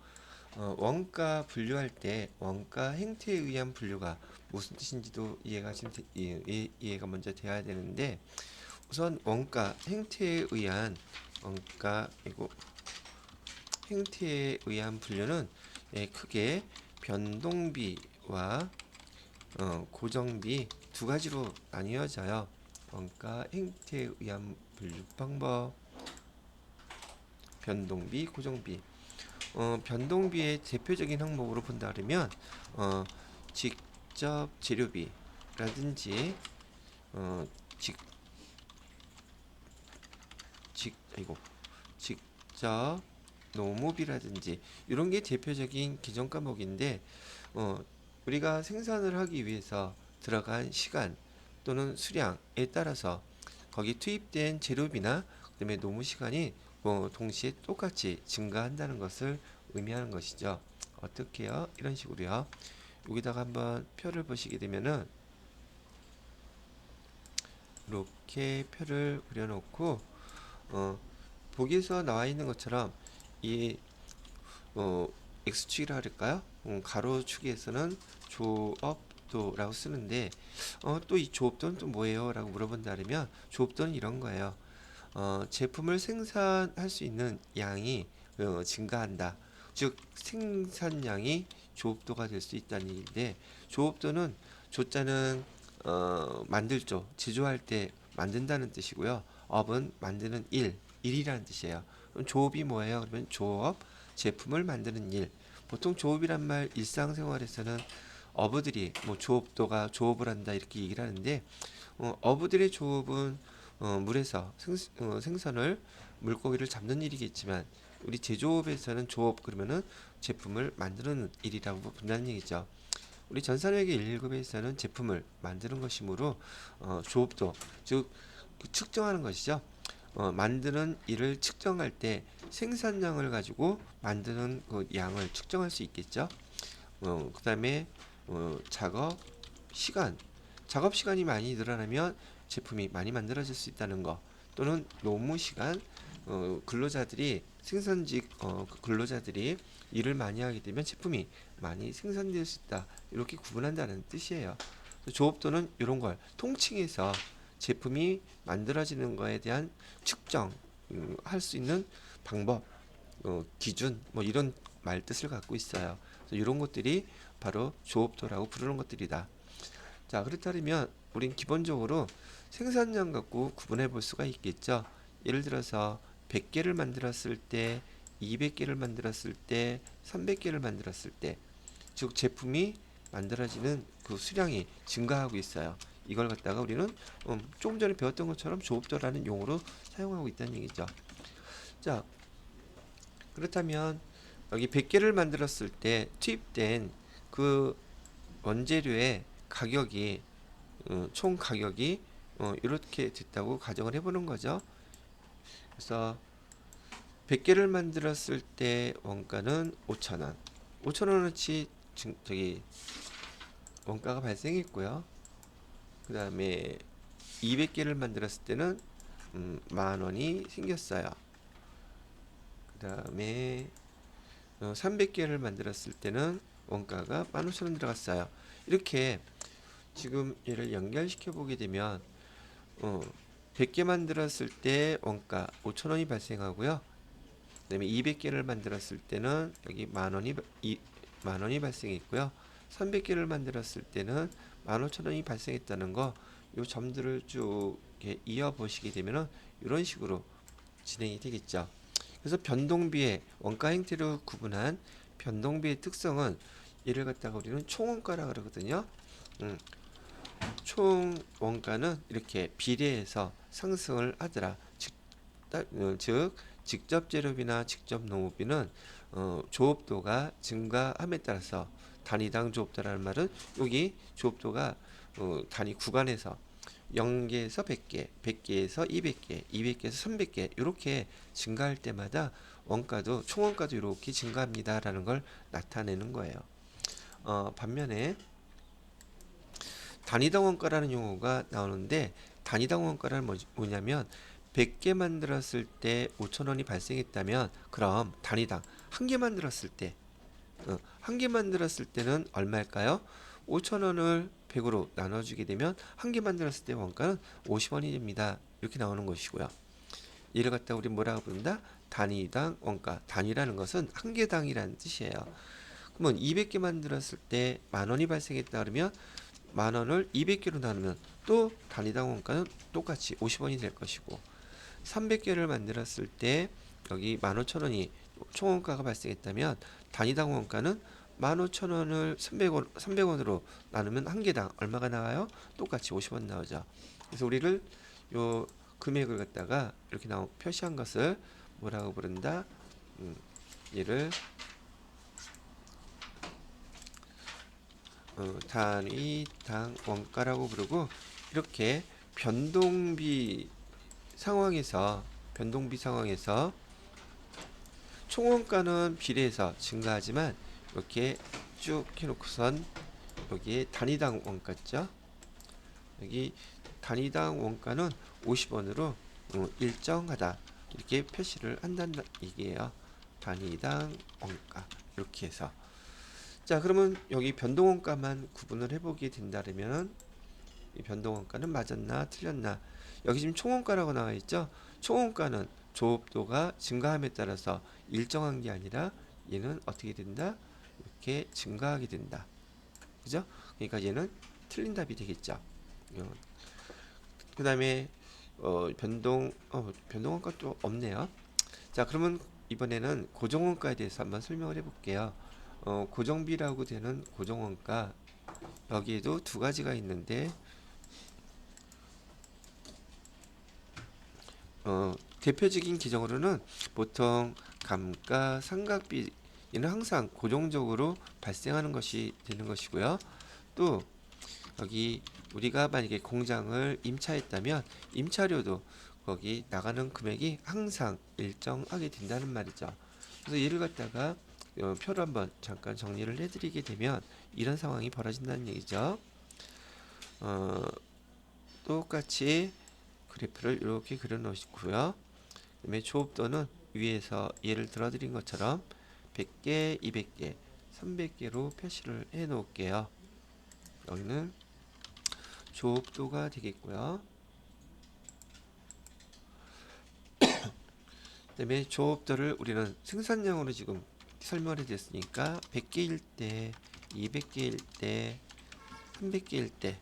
원가 분류할 때 원가 행태에 의한 분류가 무슨 뜻인지도 이해가 먼저 돼야 되는데 우선 원가 행태에 의한 분류는 크게 변동비와 고정비 두 가지로 나뉘어져요. 원가 행태에 의한 분류 방법, 변동비, 고정비. 변동비의 대표적인 항목으로 본다 그러면 직접 재료비라든지 직접 노무비라든지 이런 게 대표적인 기존 과목인데 우리가 생산을 하기 위해서 들어간 시간 또는 수량에 따라서 거기 투입된 재료비나 그다음에 노무 시간이 동시에 똑같이 증가한다는 것을 의미하는 것이죠. 어떻게요? 이런 식으로요. 여기다가 한번 표를 보시게 되면은 이렇게 표를 그려놓고 보기에서 나와 있는 것처럼 이 x축이라 할까요? 가로축에서는 조업도라고 쓰는데 또 이 조업도는 또 뭐예요? 라고 물어본다면 조업도는 이런 거예요. 제품을 생산할 수 있는 양이 증가한다. 즉 생산량이 조업도가 될 수 있다는 얘기인데 조업도는 조자는 만들조, 제조할 때 만든다는 뜻이고요. 업은 만드는 일이라는 뜻이에요. 그럼 조업이 뭐예요? 그러면 조업, 제품을 만드는 일. 보통 조업이란 말 일상생활에서는 어부들이 조업도가 조업을 한다 이렇게 얘기를 하는데 어부들의 조업은 물에서 생선을 물고기를 잡는 일이겠지만 우리 제조업에서는 조업 그러면은 제품을 만드는 일이라고 본다는 얘기죠. 우리 전산회계 1급에서는 제품을 만드는 것이므로 조업도 즉 측정하는 것이죠. 만드는 일을 측정할 때 생산량을 가지고 만드는 그 양을 측정할 수 있겠죠. 그 다음에 작업 시간이 많이 늘어나면 제품이 많이 만들어질 수 있다는 거 또는 노무 시간 근로자들이 근로자들이 일을 많이 하게 되면 제품이 많이 생산될 수 있다 이렇게 구분한다는 뜻이에요. 조업도는 이런 걸 통칭해서 제품이 만들어지는 거에 대한 측정 할 수 있는 방법 기준 이런 말 뜻을 갖고 있어요. 그래서 이런 것들이 바로 조업도라고 부르는 것들이다. 자, 그렇다면 우린 기본적으로 생산량 갖고 구분해 볼 수가 있겠죠. 예를 들어서 100개를 만들었을 때 200개를 만들었을 때 300개를 만들었을 때 즉 제품이 만들어지는 그 수량이 증가하고 있어요. 이걸 갖다가 우리는 조금 전에 배웠던 것처럼 조업도라는 용어로 사용하고 있다는 얘기죠. 자, 그렇다면 여기 100개를 만들었을 때 투입된 그 원재료의 가격이 총 가격이 이렇게 됐다고 가정을 해보는 거죠. 그래서 100개를 만들었을 때 원가는 5,000원. 5,000원어치 원가가 발생했고요. 그 다음에 200개를 만들었을 때는 10,000원이 생겼어요. 그 다음에 300개를 만들었을 때는 원가가 15,000원 들어갔어요. 이렇게 지금 얘를 연결시켜 보게 되면 100개 만들었을 때 원가 5,000원이 발생하고요. 그다음에 200개를 만들었을 때는 여기 만 원이 발생했고요. 300개를 만들었을 때는 15,000원이 발생했다는 거, 요 점들을 쭉 이렇게 이어 보시게 되면은 이런 식으로 진행이 되겠죠. 그래서 변동비의 원가 형태로 구분한 변동비의 특성은 이를 갖다가 우리는 총원가라 그러거든요. 음, 총 원가는 이렇게 비례해서 상승을 하더라. 즉 직접 재료비나 직접 농업비는 조업도가 증가함에 따라서 단위당 조업도라는 말은 여기 조업도가 단위 구간에서 0개에서 100개, 100개에서 200개, 200개에서 300개 이렇게 증가할 때마다 원가도 총원가도 이렇게 증가합니다라는 걸 나타내는 거예요. 반면에 단위당 원가라는 용어가 나오는데, 단위당 원가는 뭐냐면 100개 만들었을 때 5,000원이 발생했다면, 그럼 단위당 한 개 만들었을 때 한 개 만들었을 때는 얼마일까요? 5,000원을 100으로 나눠주게 되면 한 개 만들었을 때 원가는 50원이 됩니다. 이렇게 나오는 것이고요. 이를 갖다 우리 뭐라고 부른다? 단위당 원가. 단위라는 것은 한 개당이라는 뜻이에요. 그러면 200개 만들었을 때 만 원이 발생했다 그러면 만 원을 200개로 나누면 또 단위당 원가는 똑같이 50원이 될 것이고, 300개를 만들었을 때 여기 15,000원이 총원가가 발생했다면 단위당 원가는 15,000원을 300원으로 나누면 한 개당 얼마가 나와요? 똑같이 50원 나오죠. 그래서 우리를 요 금액을 갖다가 이렇게 표시한 것을 뭐라고 부른다? 얘를 단위당 원가라고 부르고, 이렇게 변동비 상황에서 총원가는 비례해서 증가하지만 이렇게 쭉 해놓고선 여기에 단위당 원가죠. 여기 단위당 원가는 50원으로 일정하다 이렇게 표시를 한다는 얘기예요. 단위당 원가 이렇게 해서. 자, 그러면 여기 변동원가만 구분을 해보게 된다면 이 변동원가는 맞았나 틀렸나? 여기 지금 총원가라고 나와 있죠. 총원가는 조업도가 증가함에 따라서 일정한 게 아니라 얘는 어떻게 된다? 이렇게 증가하게 된다. 그죠? 그러니까 얘는 틀린 답이 되겠죠. 그 다음에 변동원가 또 없네요. 자, 그러면 이번에는 고정원가에 대해서 한번 설명을 해볼게요. 고정비라고 되는 고정원가, 여기에도 두 가지가 있는데 대표적인 기종으로는 보통 감가 상각비는 항상 고정적으로 발생하는 것이 되는 것이고요. 또 여기 우리가 만약에 공장을 임차했다면 임차료도 거기 나가는 금액이 항상 일정하게 된다는 말이죠. 그래서 이를 갖다가 표로 한번 잠깐 정리를 해드리게 되면 이런 상황이 벌어진다는 얘기죠. 똑같이 그래프를 이렇게 그려 놓으시고요. 그다음에 조업도는 위에서 예를 들어 드린 것처럼 100개, 200개, 300개로 표시를 해 놓을게요. 여기는 조업도가 되겠고요. 그다음에 조업도를 우리는 생산량으로 지금 설명을 해드렸으니까 100개일 때, 200개일 때, 300개일 때,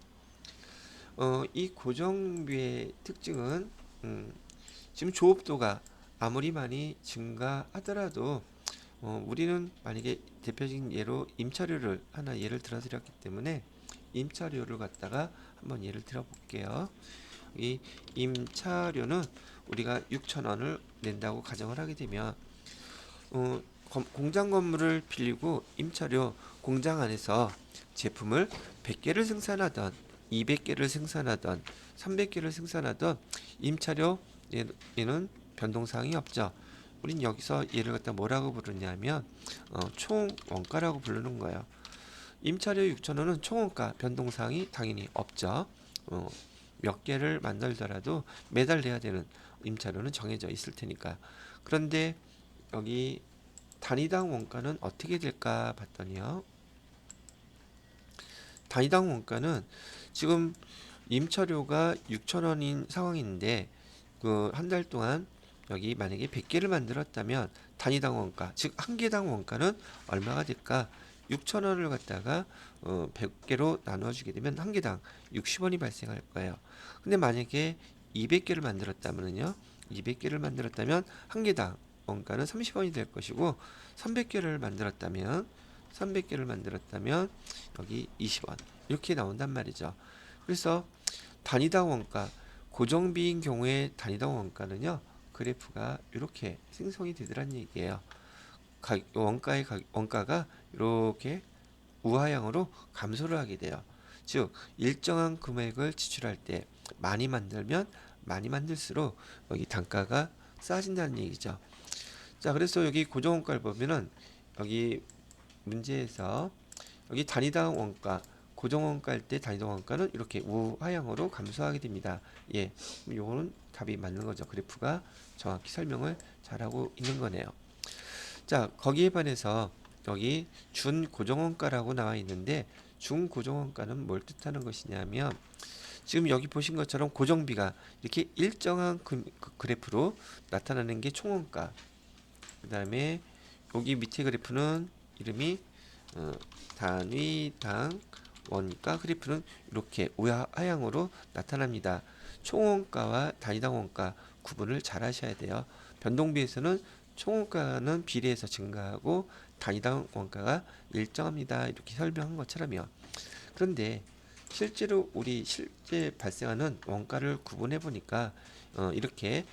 이 고정비의 특징은 지금 조업도가 아무리 많이 증가하더라도 우리는 만약에 대표적인 예로 임차료를 하나 예를 들어 드렸기 때문에 임차료를 갖다가 한번 예를 들어 볼게요. 이 임차료는 우리가 6,000원을 낸다고 가정을 하게 되면 공장 건물을 빌리고 임차료, 공장 안에서 제품을 100개를 생산하던 200개를 생산하던 300개를 생산하던 임차료 얘는 변동사항이 없죠. 우린 여기서 얘를 갖다 뭐라고 부르냐면 총 원가라고 부르는 거예요. 임차료 6,000원은 총원가 변동사항이 당연히 없죠. 몇 개를 만들더라도 매달 내야 되는 임차료는 정해져 있을 테니까. 그런데 여기 단위당 원가는 어떻게 될까 봤더니요. 단위당 원가는 지금 임차료가 6,000원인 상황인데 그 한 달 동안 여기 만약에 100개를 만들었다면 단위당 원가, 즉 한 개당 원가는 얼마가 될까? 6,000원을 갖다가 100개로 나눠주게 되면 한 개당 60원이 발생할 거예요. 근데 만약에 200개를 만들었다면요, 200개를 만들었다면 한 개당 원가는 30원이 될 것이고 300개를 만들었다면 300개를 만들었다면 여기 20원 이렇게 나온단 말이죠. 그래서 단위당 원가, 고정비인 경우에 단위당 원가는요, 그래프가 이렇게 생성이 되더란 얘기예요. 원가가 이렇게 우하향으로 감소를 하게 돼요. 즉 일정한 금액을 지출할 때 많이 만들면 많이 만들수록 여기 단가가 싸진다는 얘기죠. 자, 그래서 여기 고정원가를 보면은 여기 문제에서 여기 단위당 원가, 고정원가일 때 단위당 원가는 이렇게 우하향으로 감소하게 됩니다. 예, 요거는 답이 맞는 거죠. 그래프가 정확히 설명을 잘하고 있는 거네요. 자, 거기에 반해서 여기 준고정원가라고 나와 있는데 준고정원가는 뭘 뜻하는 것이냐면 지금 여기 보신 것처럼 고정비가 이렇게 일정한 그래프로 나타나는 게 총원가. 그 다음에 여기 밑에 그래프는 이름이 단위당 원가 그래프는 이렇게 우하향으로 나타납니다. 총원가와 단위당 원가 구분을 잘 하셔야 돼요. 변동비에서는 총원가는 비례해서 증가하고 단위당 원가가 일정합니다. 이렇게 설명한 것처럼요. 그런데 실제로 우리 실제 발생하는 원가를 구분해 보니까 이렇게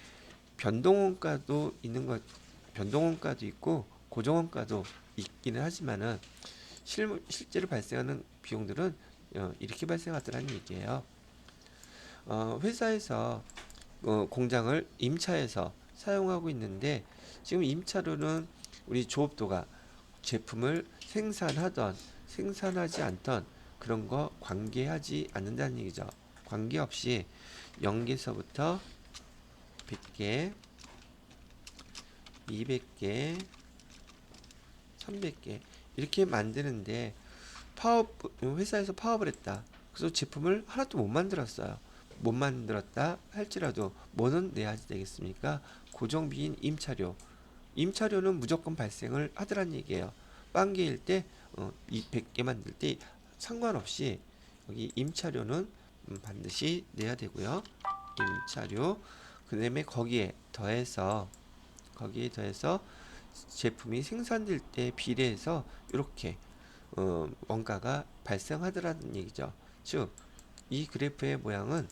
변동원가도 있는 것, 변동원가도 있고 고정원가도 있기는 하지만은 실제로 발생하는 비용들은 이렇게 발생하더라는 얘기예요. 회사에서 공장을 임차해서 사용하고 있는데 지금 임차료는 우리 조업도가 제품을 생산하던 생산하지 않던 그런 거 관계하지 않는다는 얘기죠. 관계없이 0개서부터 100개, 200개, 300개 이렇게 만드는데 회사에서 파업을 했다. 그래서 제품을 하나도 못 만들었어요. 못 만들었다 할지라도 뭐는 내야 되겠습니까? 고정비인 임차료. 임차료는 무조건 발생을 하더란 얘기예요. 빵개일 때 100개 만들 때 상관없이 여기 임차료는 반드시 내야 되고요. 임차료. 그다음에 거기에 더해서 제품이 생산될 때 비례해서 이렇게 원가가 발생하더라는 얘기죠. 즉, 이 그래프의 모양은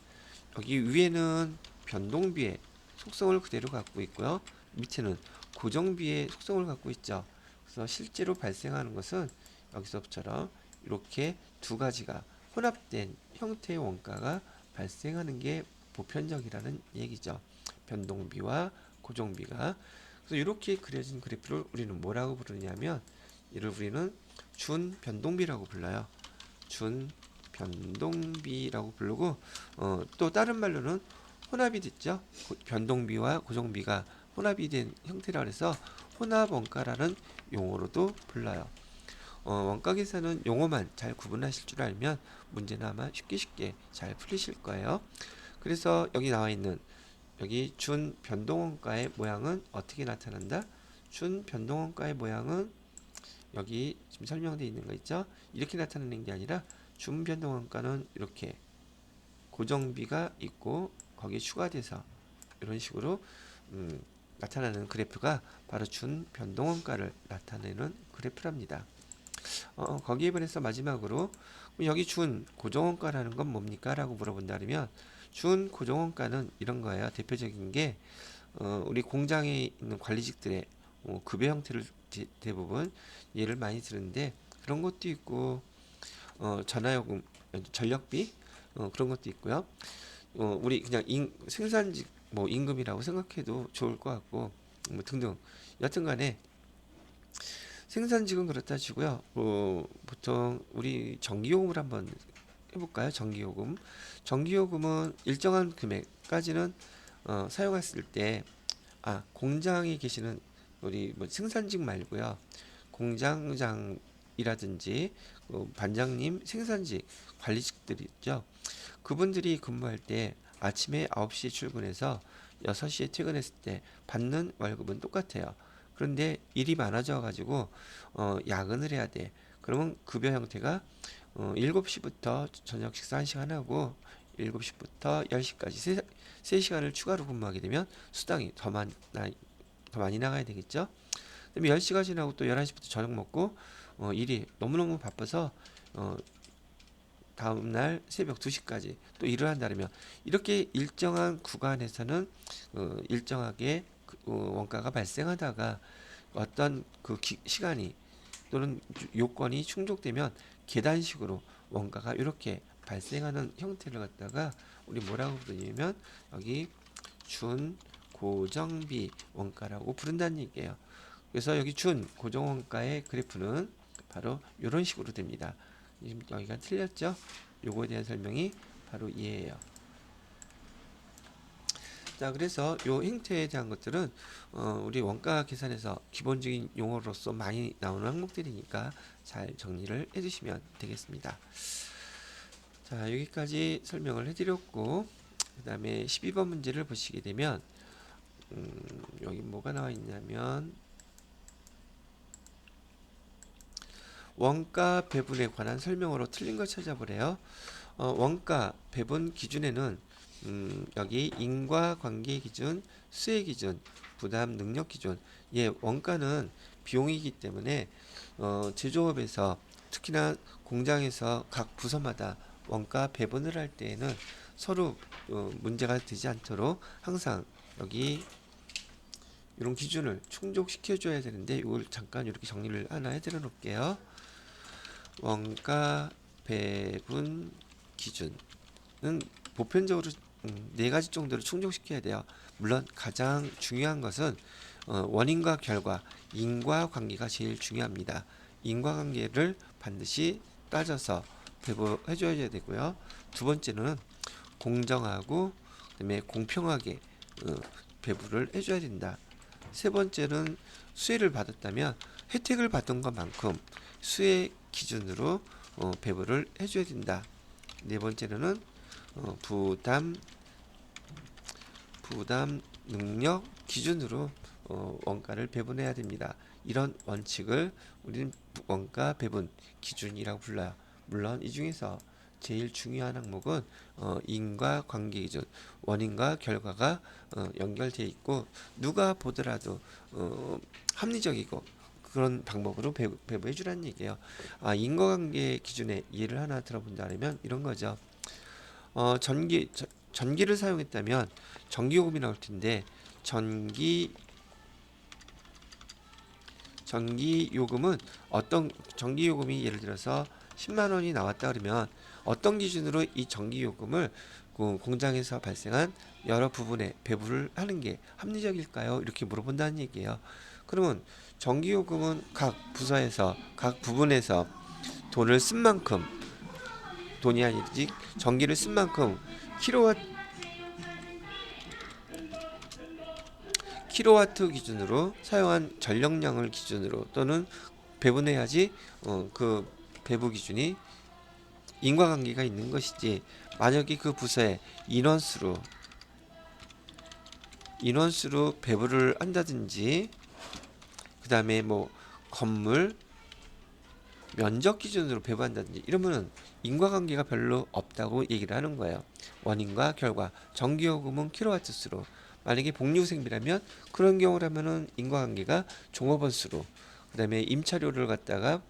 여기 위에는 변동비의 속성을 그대로 갖고 있고요. 밑에는 고정비의 속성을 갖고 있죠. 그래서 실제로 발생하는 것은 여기서처럼 이렇게 두 가지가 혼합된 형태의 원가가 발생하는 게 보편적이라는 얘기죠. 변동비와 고정비가. 그래서 이렇게 그려진 그래프를 우리는 뭐라고 부르냐면 이를 우리는 준변동비라고 불러요. 준변동비라고 부르고 또 다른 말로는 혼합이 됐죠. 변동비와 고정비가 혼합이 된 형태라 그래서 혼합원가라는 용어로도 불러요. 원가 계산은 용어만 잘 구분하실 줄 알면 문제는 아마 쉽게 잘 풀리실 거예요. 그래서 여기 나와 있는 여기 준 변동원가의 모양은 어떻게 나타난다? 준 변동원가의 모양은 여기 지금 설명되어 있는 거 있죠? 이렇게 나타나는 게 아니라 준 변동원가는 이렇게 고정비가 있고 거기에 추가돼서 이런 식으로 나타나는 그래프가 바로 준 변동원가를 나타내는 그래프랍니다. 거기에 반해서 마지막으로 여기 준 고정원가라는 건 뭡니까? 라고 물어본다면 준 고정원가는 이런 거예요. 대표적인 게 우리 공장에 있는 관리직들의 급여 형태를 대부분 예를 많이 드는데 그런 것도 있고 전화요금, 전력비 그런 것도 있고요. 우리 그냥 생산직 뭐 임금이라고 생각해도 좋을 것 같고 뭐 등등 여튼간에 생산직은 그렇다 치고요. 보통 우리 전기요금을 한번 해볼까요? 전기요금은 일정한 금액까지는 사용했을 때 공장에 계시는 우리 뭐 생산직 말고요. 공장장 이라든지 반장님, 생산직, 관리직들이 있죠. 그분들이 근무할 때 아침에 9시에 출근해서 6시에 퇴근했을 때 받는 월급은 똑같아요. 그런데 일이 많아져 가지고 야근을 해야 돼. 그러면 급여 형태가 7시부터 저녁 식사 1시간 하고 7시부터 10시까지 3시간을 추가로 근무하게 되면 수당이 더 많이 나가야 되겠죠. 그다음에 10시가 지나고 또 11시부터 저녁 먹고 일이 너무너무 바빠서 다음날 새벽 2시까지 또 일을 한다면 이렇게 일정한 구간에서는 일정하게 원가가 발생하다가 어떤 시간이 또는 요건이 충족되면 계단식으로 원가가 이렇게 발생하는 형태를 갖다가 우리 뭐라고 부르냐면 여기 준 고정비 원가라고 부른다는 얘기예요. 그래서 여기 준 고정 원가의 그래프는 바로 이런 식으로 됩니다. 지금 여기가 틀렸죠? 요거에 대한 설명이 바로 이해예요. 자, 그래서 요 행태에 대한 것들은 우리 원가 계산에서 기본적인 용어로서 많이 나오는 항목들이니까 잘 정리를 해주시면 되겠습니다. 자, 여기까지 설명을 해드렸고 그 다음에 12번 문제를 보시게 되면 여기 뭐가 나와 있냐면 원가 배분에 관한 설명으로 틀린 걸 찾아보래요. 원가 배분 기준에는 여기 인과관계 기준, 수혜 기준, 부담 능력 기준. 예, 원가는 비용이기 때문에 제조업에서 특히나 공장에서 각 부서마다 원가 배분을 할 때에는 서로 문제가 되지 않도록 항상 여기 이런 기준을 충족시켜 줘야 되는데 이걸 잠깐 이렇게 정리를 하나 해드려 놓을게요. 원가 배분 기준은 보편적으로 네 가지 정도를 충족시켜야 돼요. 물론 가장 중요한 것은 원인과 결과, 인과관계가 제일 중요합니다. 인과관계를 반드시 따져서 배분해 줘야 되고요. 두 번째는 공정하고 그다음에 공평하게 배분을 해줘야 된다. 세 번째는 수혜를 받았다면 혜택을 받은 것만큼 수혜 기준으로 배분을 해줘야 된다. 네 번째로는 부담 능력 기준으로 원가를 배분해야 됩니다. 이런 원칙을 우리는 원가 배분 기준이라고 불러요. 물론 이 중에서 제일 중요한 항목은 인과관계 기준, 원인과 결과가 연결되어 있고 누가 보더라도 합리적이고 그런 방법으로 배부해 주라는 얘기예요. 인과관계 기준의 예를 하나 들어본다면 이런 거죠. 전기를 사용했다면 전기요금이 나올 텐데 전기요금은 어떤 전기요금이 예를 들어서 10만 원이 나왔다 그러면 어떤 기준으로 이 전기요금을 공장에서 발생한 여러 부분에 배분을 하는 게 합리적일까요? 이렇게 물어본다는 얘기예요. 그러면 전기요금은 각 부서에서 각 부분에서 돈을 쓴 만큼 돈이 아니지 전기를 쓴 만큼 킬로와트 기준으로 사용한 전력량을 기준으로 또는 배분해야지 그 배부 기준이 인과관계가 있는 것이지 만약에 그 부서에 인원수로 배부를 한다든지 그 다음에 뭐 건물 면적 기준으로 배부한다든지 이러면은 인과관계가 별로 없다고 얘기를 하는 거예요. 원인과 결과 전기요금은 킬로와트 수로 만약에 복리후생비라면 그런 경우라면은 인과관계가 종업원 수로 그 다음에 임차료를 갖다가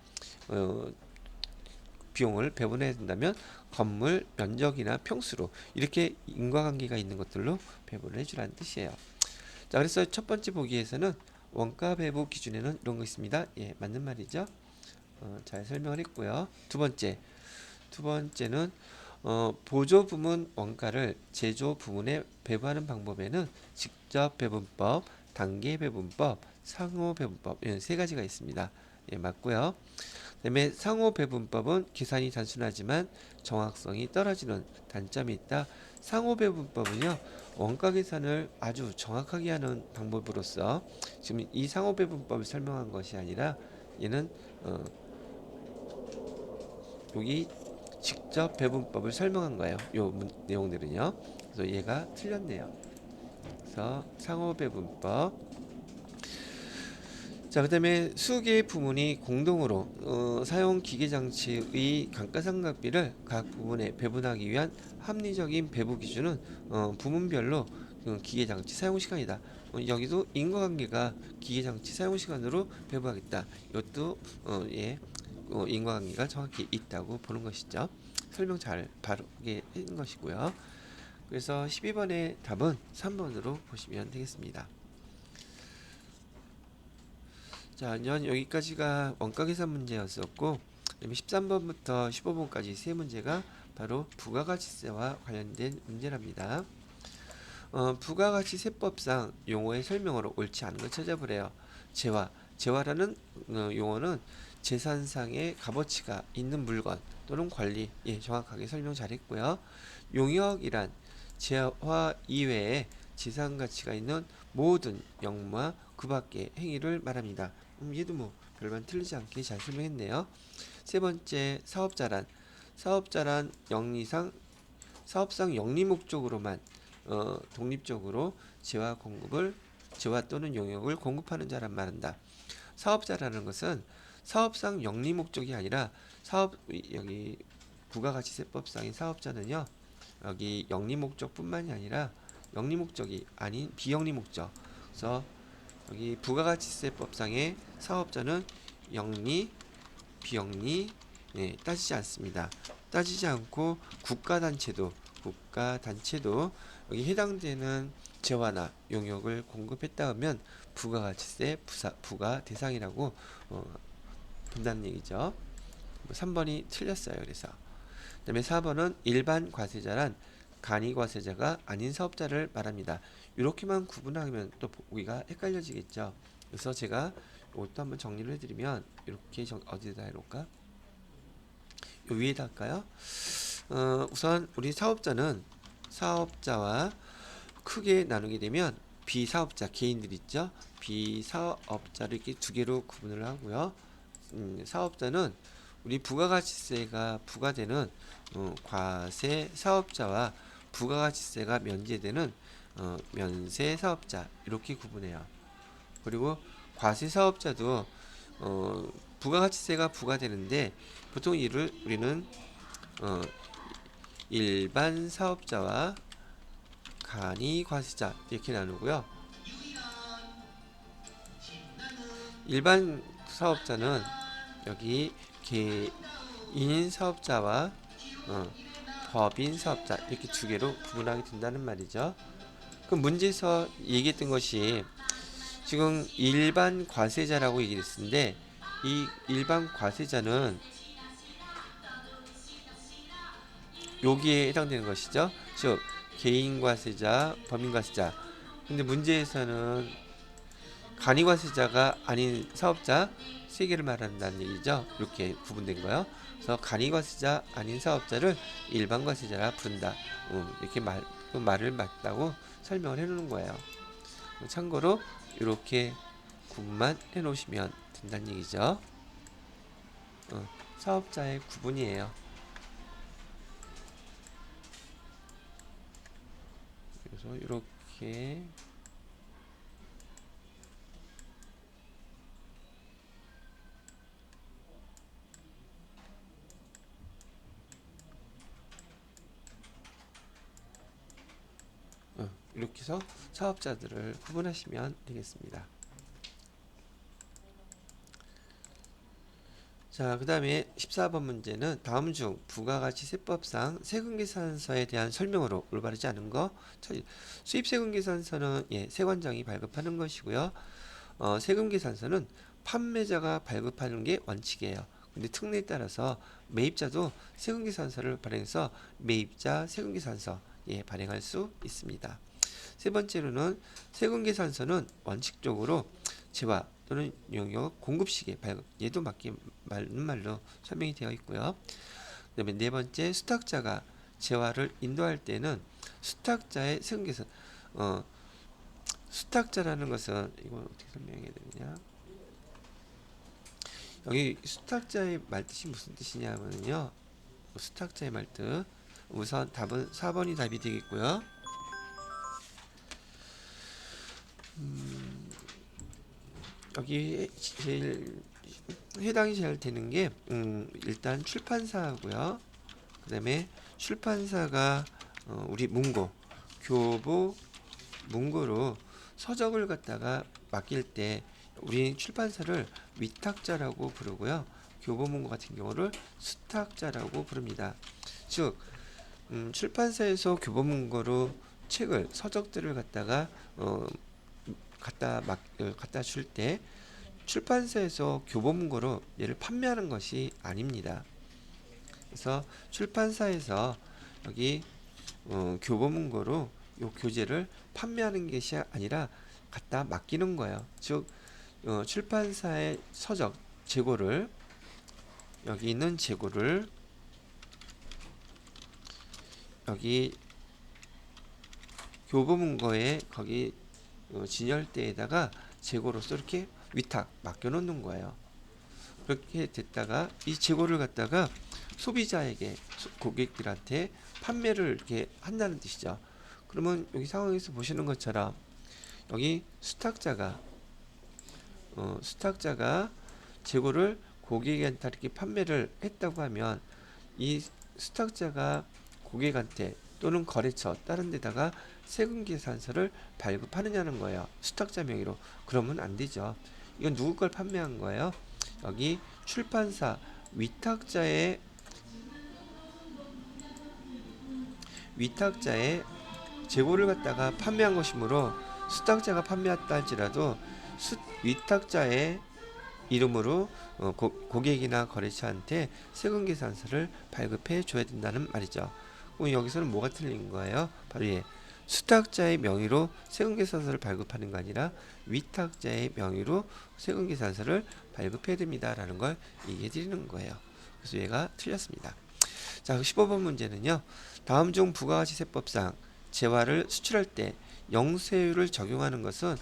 비용을 배분해야 된다면 건물 면적이나 평수로 이렇게 인과관계가 있는 것들로 배분을 해주라는 뜻이에요. 자, 그래서 첫 번째 보기에서는 원가 배부 기준에는 이런 거 있습니다. 예, 맞는 말이죠. 잘 설명을 했고요. 두 번째는 보조 부문 원가를 제조 부문에 배부하는 방법에는 직접 배분법, 단계 배분법, 상호 배분법 이런 세 가지가 있습니다. 예, 맞고요. 그다음에 상호 배분법은 계산이 단순하지만 정확성이 떨어지는 단점이 있다. 상호 배분법은요 원가 계산을 아주 정확하게 하는 방법으로서 지금 이 상호 배분법을 설명한 것이 아니라 얘는 여기 직접 배분법을 설명한 거예요. 요 내용들은요. 그래서 얘가 틀렸네요. 그래서 상호 배분법. 자, 그다음에 수개의 부문이 공동으로 사용 기계 장치의 감가상각비를 각 부문에 배분하기 위한 합리적인 배분 기준은 부문별로 기계 장치 사용 시간이다. 여기도 인과관계가 기계 장치 사용 시간으로 배분하겠다. 이것도 예, 인과관계가 정확히 있다고 보는 것이죠. 설명 잘 바르게 한 것이고요. 그래서 12번의 답은 3번으로 보시면 되겠습니다. 자, 여기까지가 원가 계산 문제였었고, 그다음에 13번부터 15번까지 세 문제가 바로 부가가치세와 관련된 문제랍니다. 부가가치세법상 용어의 설명으로 옳지 않은 걸 찾아보래요. 재화라는 용어는 재산상의 값어치가 있는 물건 또는 관리, 예, 정확하게 설명 잘했고요. 용역이란 재화 이외에 재산 가치가 있는 모든 영무와 그 밖의 행위를 말합니다. 얘도 뭐 별반 틀리지 않게 잘 설명했네요. 세 번째, 사업자란 사업상 영리 목적으로만 독립적으로 재화 또는 용역을 공급하는 자란 말한다. 사업자라는 것은 사업상 영리 목적이 아니라 여기 부가가치세법상의 사업자는요, 여기 영리 목적뿐만이 아니라 영리 목적이 아닌 비영리 목적. 그래서 여기 부가가치세법상의 사업자는 영리, 비영리, 네, 따지지 않습니다. 따지지 않고 국가단체도 여기 해당되는 재화나 용역을 공급했다 하면 부가가치세 부가 대상이라고 본다는 얘기죠. 3번이 틀렸어요. 그래서 그다음에 4번은 일반 과세자란 간이과세자가 아닌 사업자를 말합니다. 이렇게만 구분하면 또 보기가 헷갈려지겠죠. 그래서 제가 이것도 한번 정리를 해드리면 이렇게 어디다 해놓을까? 요 위에다 할까요? 우선 우리 사업자와 크게 나누게 되면 비사업자 개인들 있죠. 비사업자를 이렇게 두 개로 구분을 하고요. 사업자는 우리 부가가치세가 부과되는 과세 사업자와 부가가치세가 면제되는 면세 사업자 이렇게 구분해요. 그리고 과세 사업자도 부가가치세가 부과되는데 보통 우리는 일반 사업자와 간이 과세자 이렇게 나누고요. 일반 사업자는 여기 개인 사업자와 법인 사업자 이렇게 두 개로 구분하게 된다는 말이죠. 그럼 문제에서 얘기했던 것이 지금 일반 과세자라고 얘기했는데 이 일반 과세자는 여기에 해당되는 것이죠. 즉 개인 과세자, 법인 과세자. 근데 문제에서는 간이 과세자가 아닌 사업자 세 개를 말한다는 얘기죠. 이렇게 구분된 거요. 그래서 간이 과세자 아닌 사업자를 일반 과세자라 부른다. 이렇게 말을 맞다고 설명을 해놓는 거예요. 참고로 이렇게 구분만 해놓으시면 된다는 얘기죠. 사업자의 구분이에요. 그래서 이렇게 이렇게 해서 사업자들을 구분하시면 되겠습니다. 자, 그 다음에 14번 문제는 다음 중 부가가치세법상 세금계산서에 대한 설명으로 올바르지 않은 거. 수입세금계산서는 세관장이 발급하는 것이고요. 세금계산서는 판매자가 발급하는 게 원칙이에요. 근데 특례에 따라서 매입자도 세금계산서를 발행해서 매입자 세금계산서 발행할 수 있습니다. 세 번째로는 세금계산서는 원칙적으로 재화 또는 용역 공급 시기에 발급, 얘도 맞는 말로 설명이 되어 있고요. 그다음에 네 번째, 수탁자가 재화를 인도할 때는 수탁자의 세금계산, 수탁자라는 것은 이건 어떻게 설명해야 되느냐? 여기 수탁자의 말뜻이 무슨 뜻이냐면요. 수탁자의 말뜻. 우선 답은 4번이 답이 되겠고요. 여기 제일 해당이 잘 되는 게 일단 출판사고요. 그 다음에 출판사가 우리 문고, 교보, 문고로 서적을 갖다가 맡길 때 우리 출판사를 위탁자라고 부르고요. 교보문고 같은 경우를 수탁자라고 부릅니다. 즉 출판사에서 교보문고로 책을 서적들을 갖다가 갖다 줄 때 출판사에서 교보문고로 얘를 판매하는 것이 아닙니다. 그래서 출판사에서 여기 교보문고로 요 교재를 판매하는 것이 아니라 갖다 맡기는 거예요. 즉 출판사의 서적 재고를 여기 있는 재고를 여기 교보문고에 거기 진열대에다가 재고로서 이렇게 위탁 맡겨놓는 거예요. 그렇게 됐다가 이 재고를 갖다가 소비자에게 고객들한테 판매를 이렇게 한다는 뜻이죠. 그러면 여기 상황에서 보시는 것처럼 여기 수탁자가 재고를 고객한테 이렇게 판매를 했다고 하면 이 수탁자가 고객한테 또는 거래처 다른 데다가 세금계산서를 발급하느냐는 거예요. 수탁자 명의로. 그러면 안 되죠. 이건 누구 걸 판매한 거예요? 여기 출판사 위탁자의 재고를 갖다가 판매한 것이므로 수탁자가 판매했다 할지라도 위탁자의 이름으로 고객이나 거래처한테 세금계산서를 발급해 줘야 된다는 말이죠. 그럼 여기서는 뭐가 틀린 거예요? 바로 수탁자의 명의로 세금계산서를 발급하는 거 아니라 위탁자의 명의로 세금계산서를 발급해야 됩니다 라는 걸 얘기해 드리는 거예요. 그래서 얘가 틀렸습니다. 자, 15번 문제는요. 다음 중 부가가치세법상 재화를 수출할 때 영세율을 적용하는 것은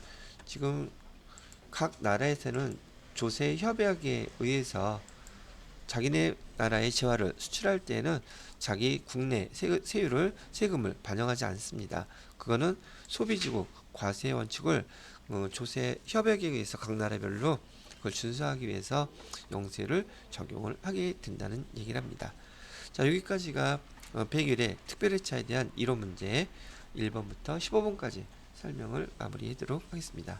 지금 각 나라에서는 조세 협약에 의해서 자기네 나라의 재화를 수출할 때는 자기 국내 세금을 반영하지 않습니다. 그거는 소비지국 과세 원칙을 조세 협약에 의해서 각 나라별로 그걸 준수하기 위해서 영세를 적용을 하게 된다는 얘기를 합니다. 자, 여기까지가 100일의 특별회차에 대한 이론 문제 1번부터 15번까지 설명을 마무리하도록 하겠습니다.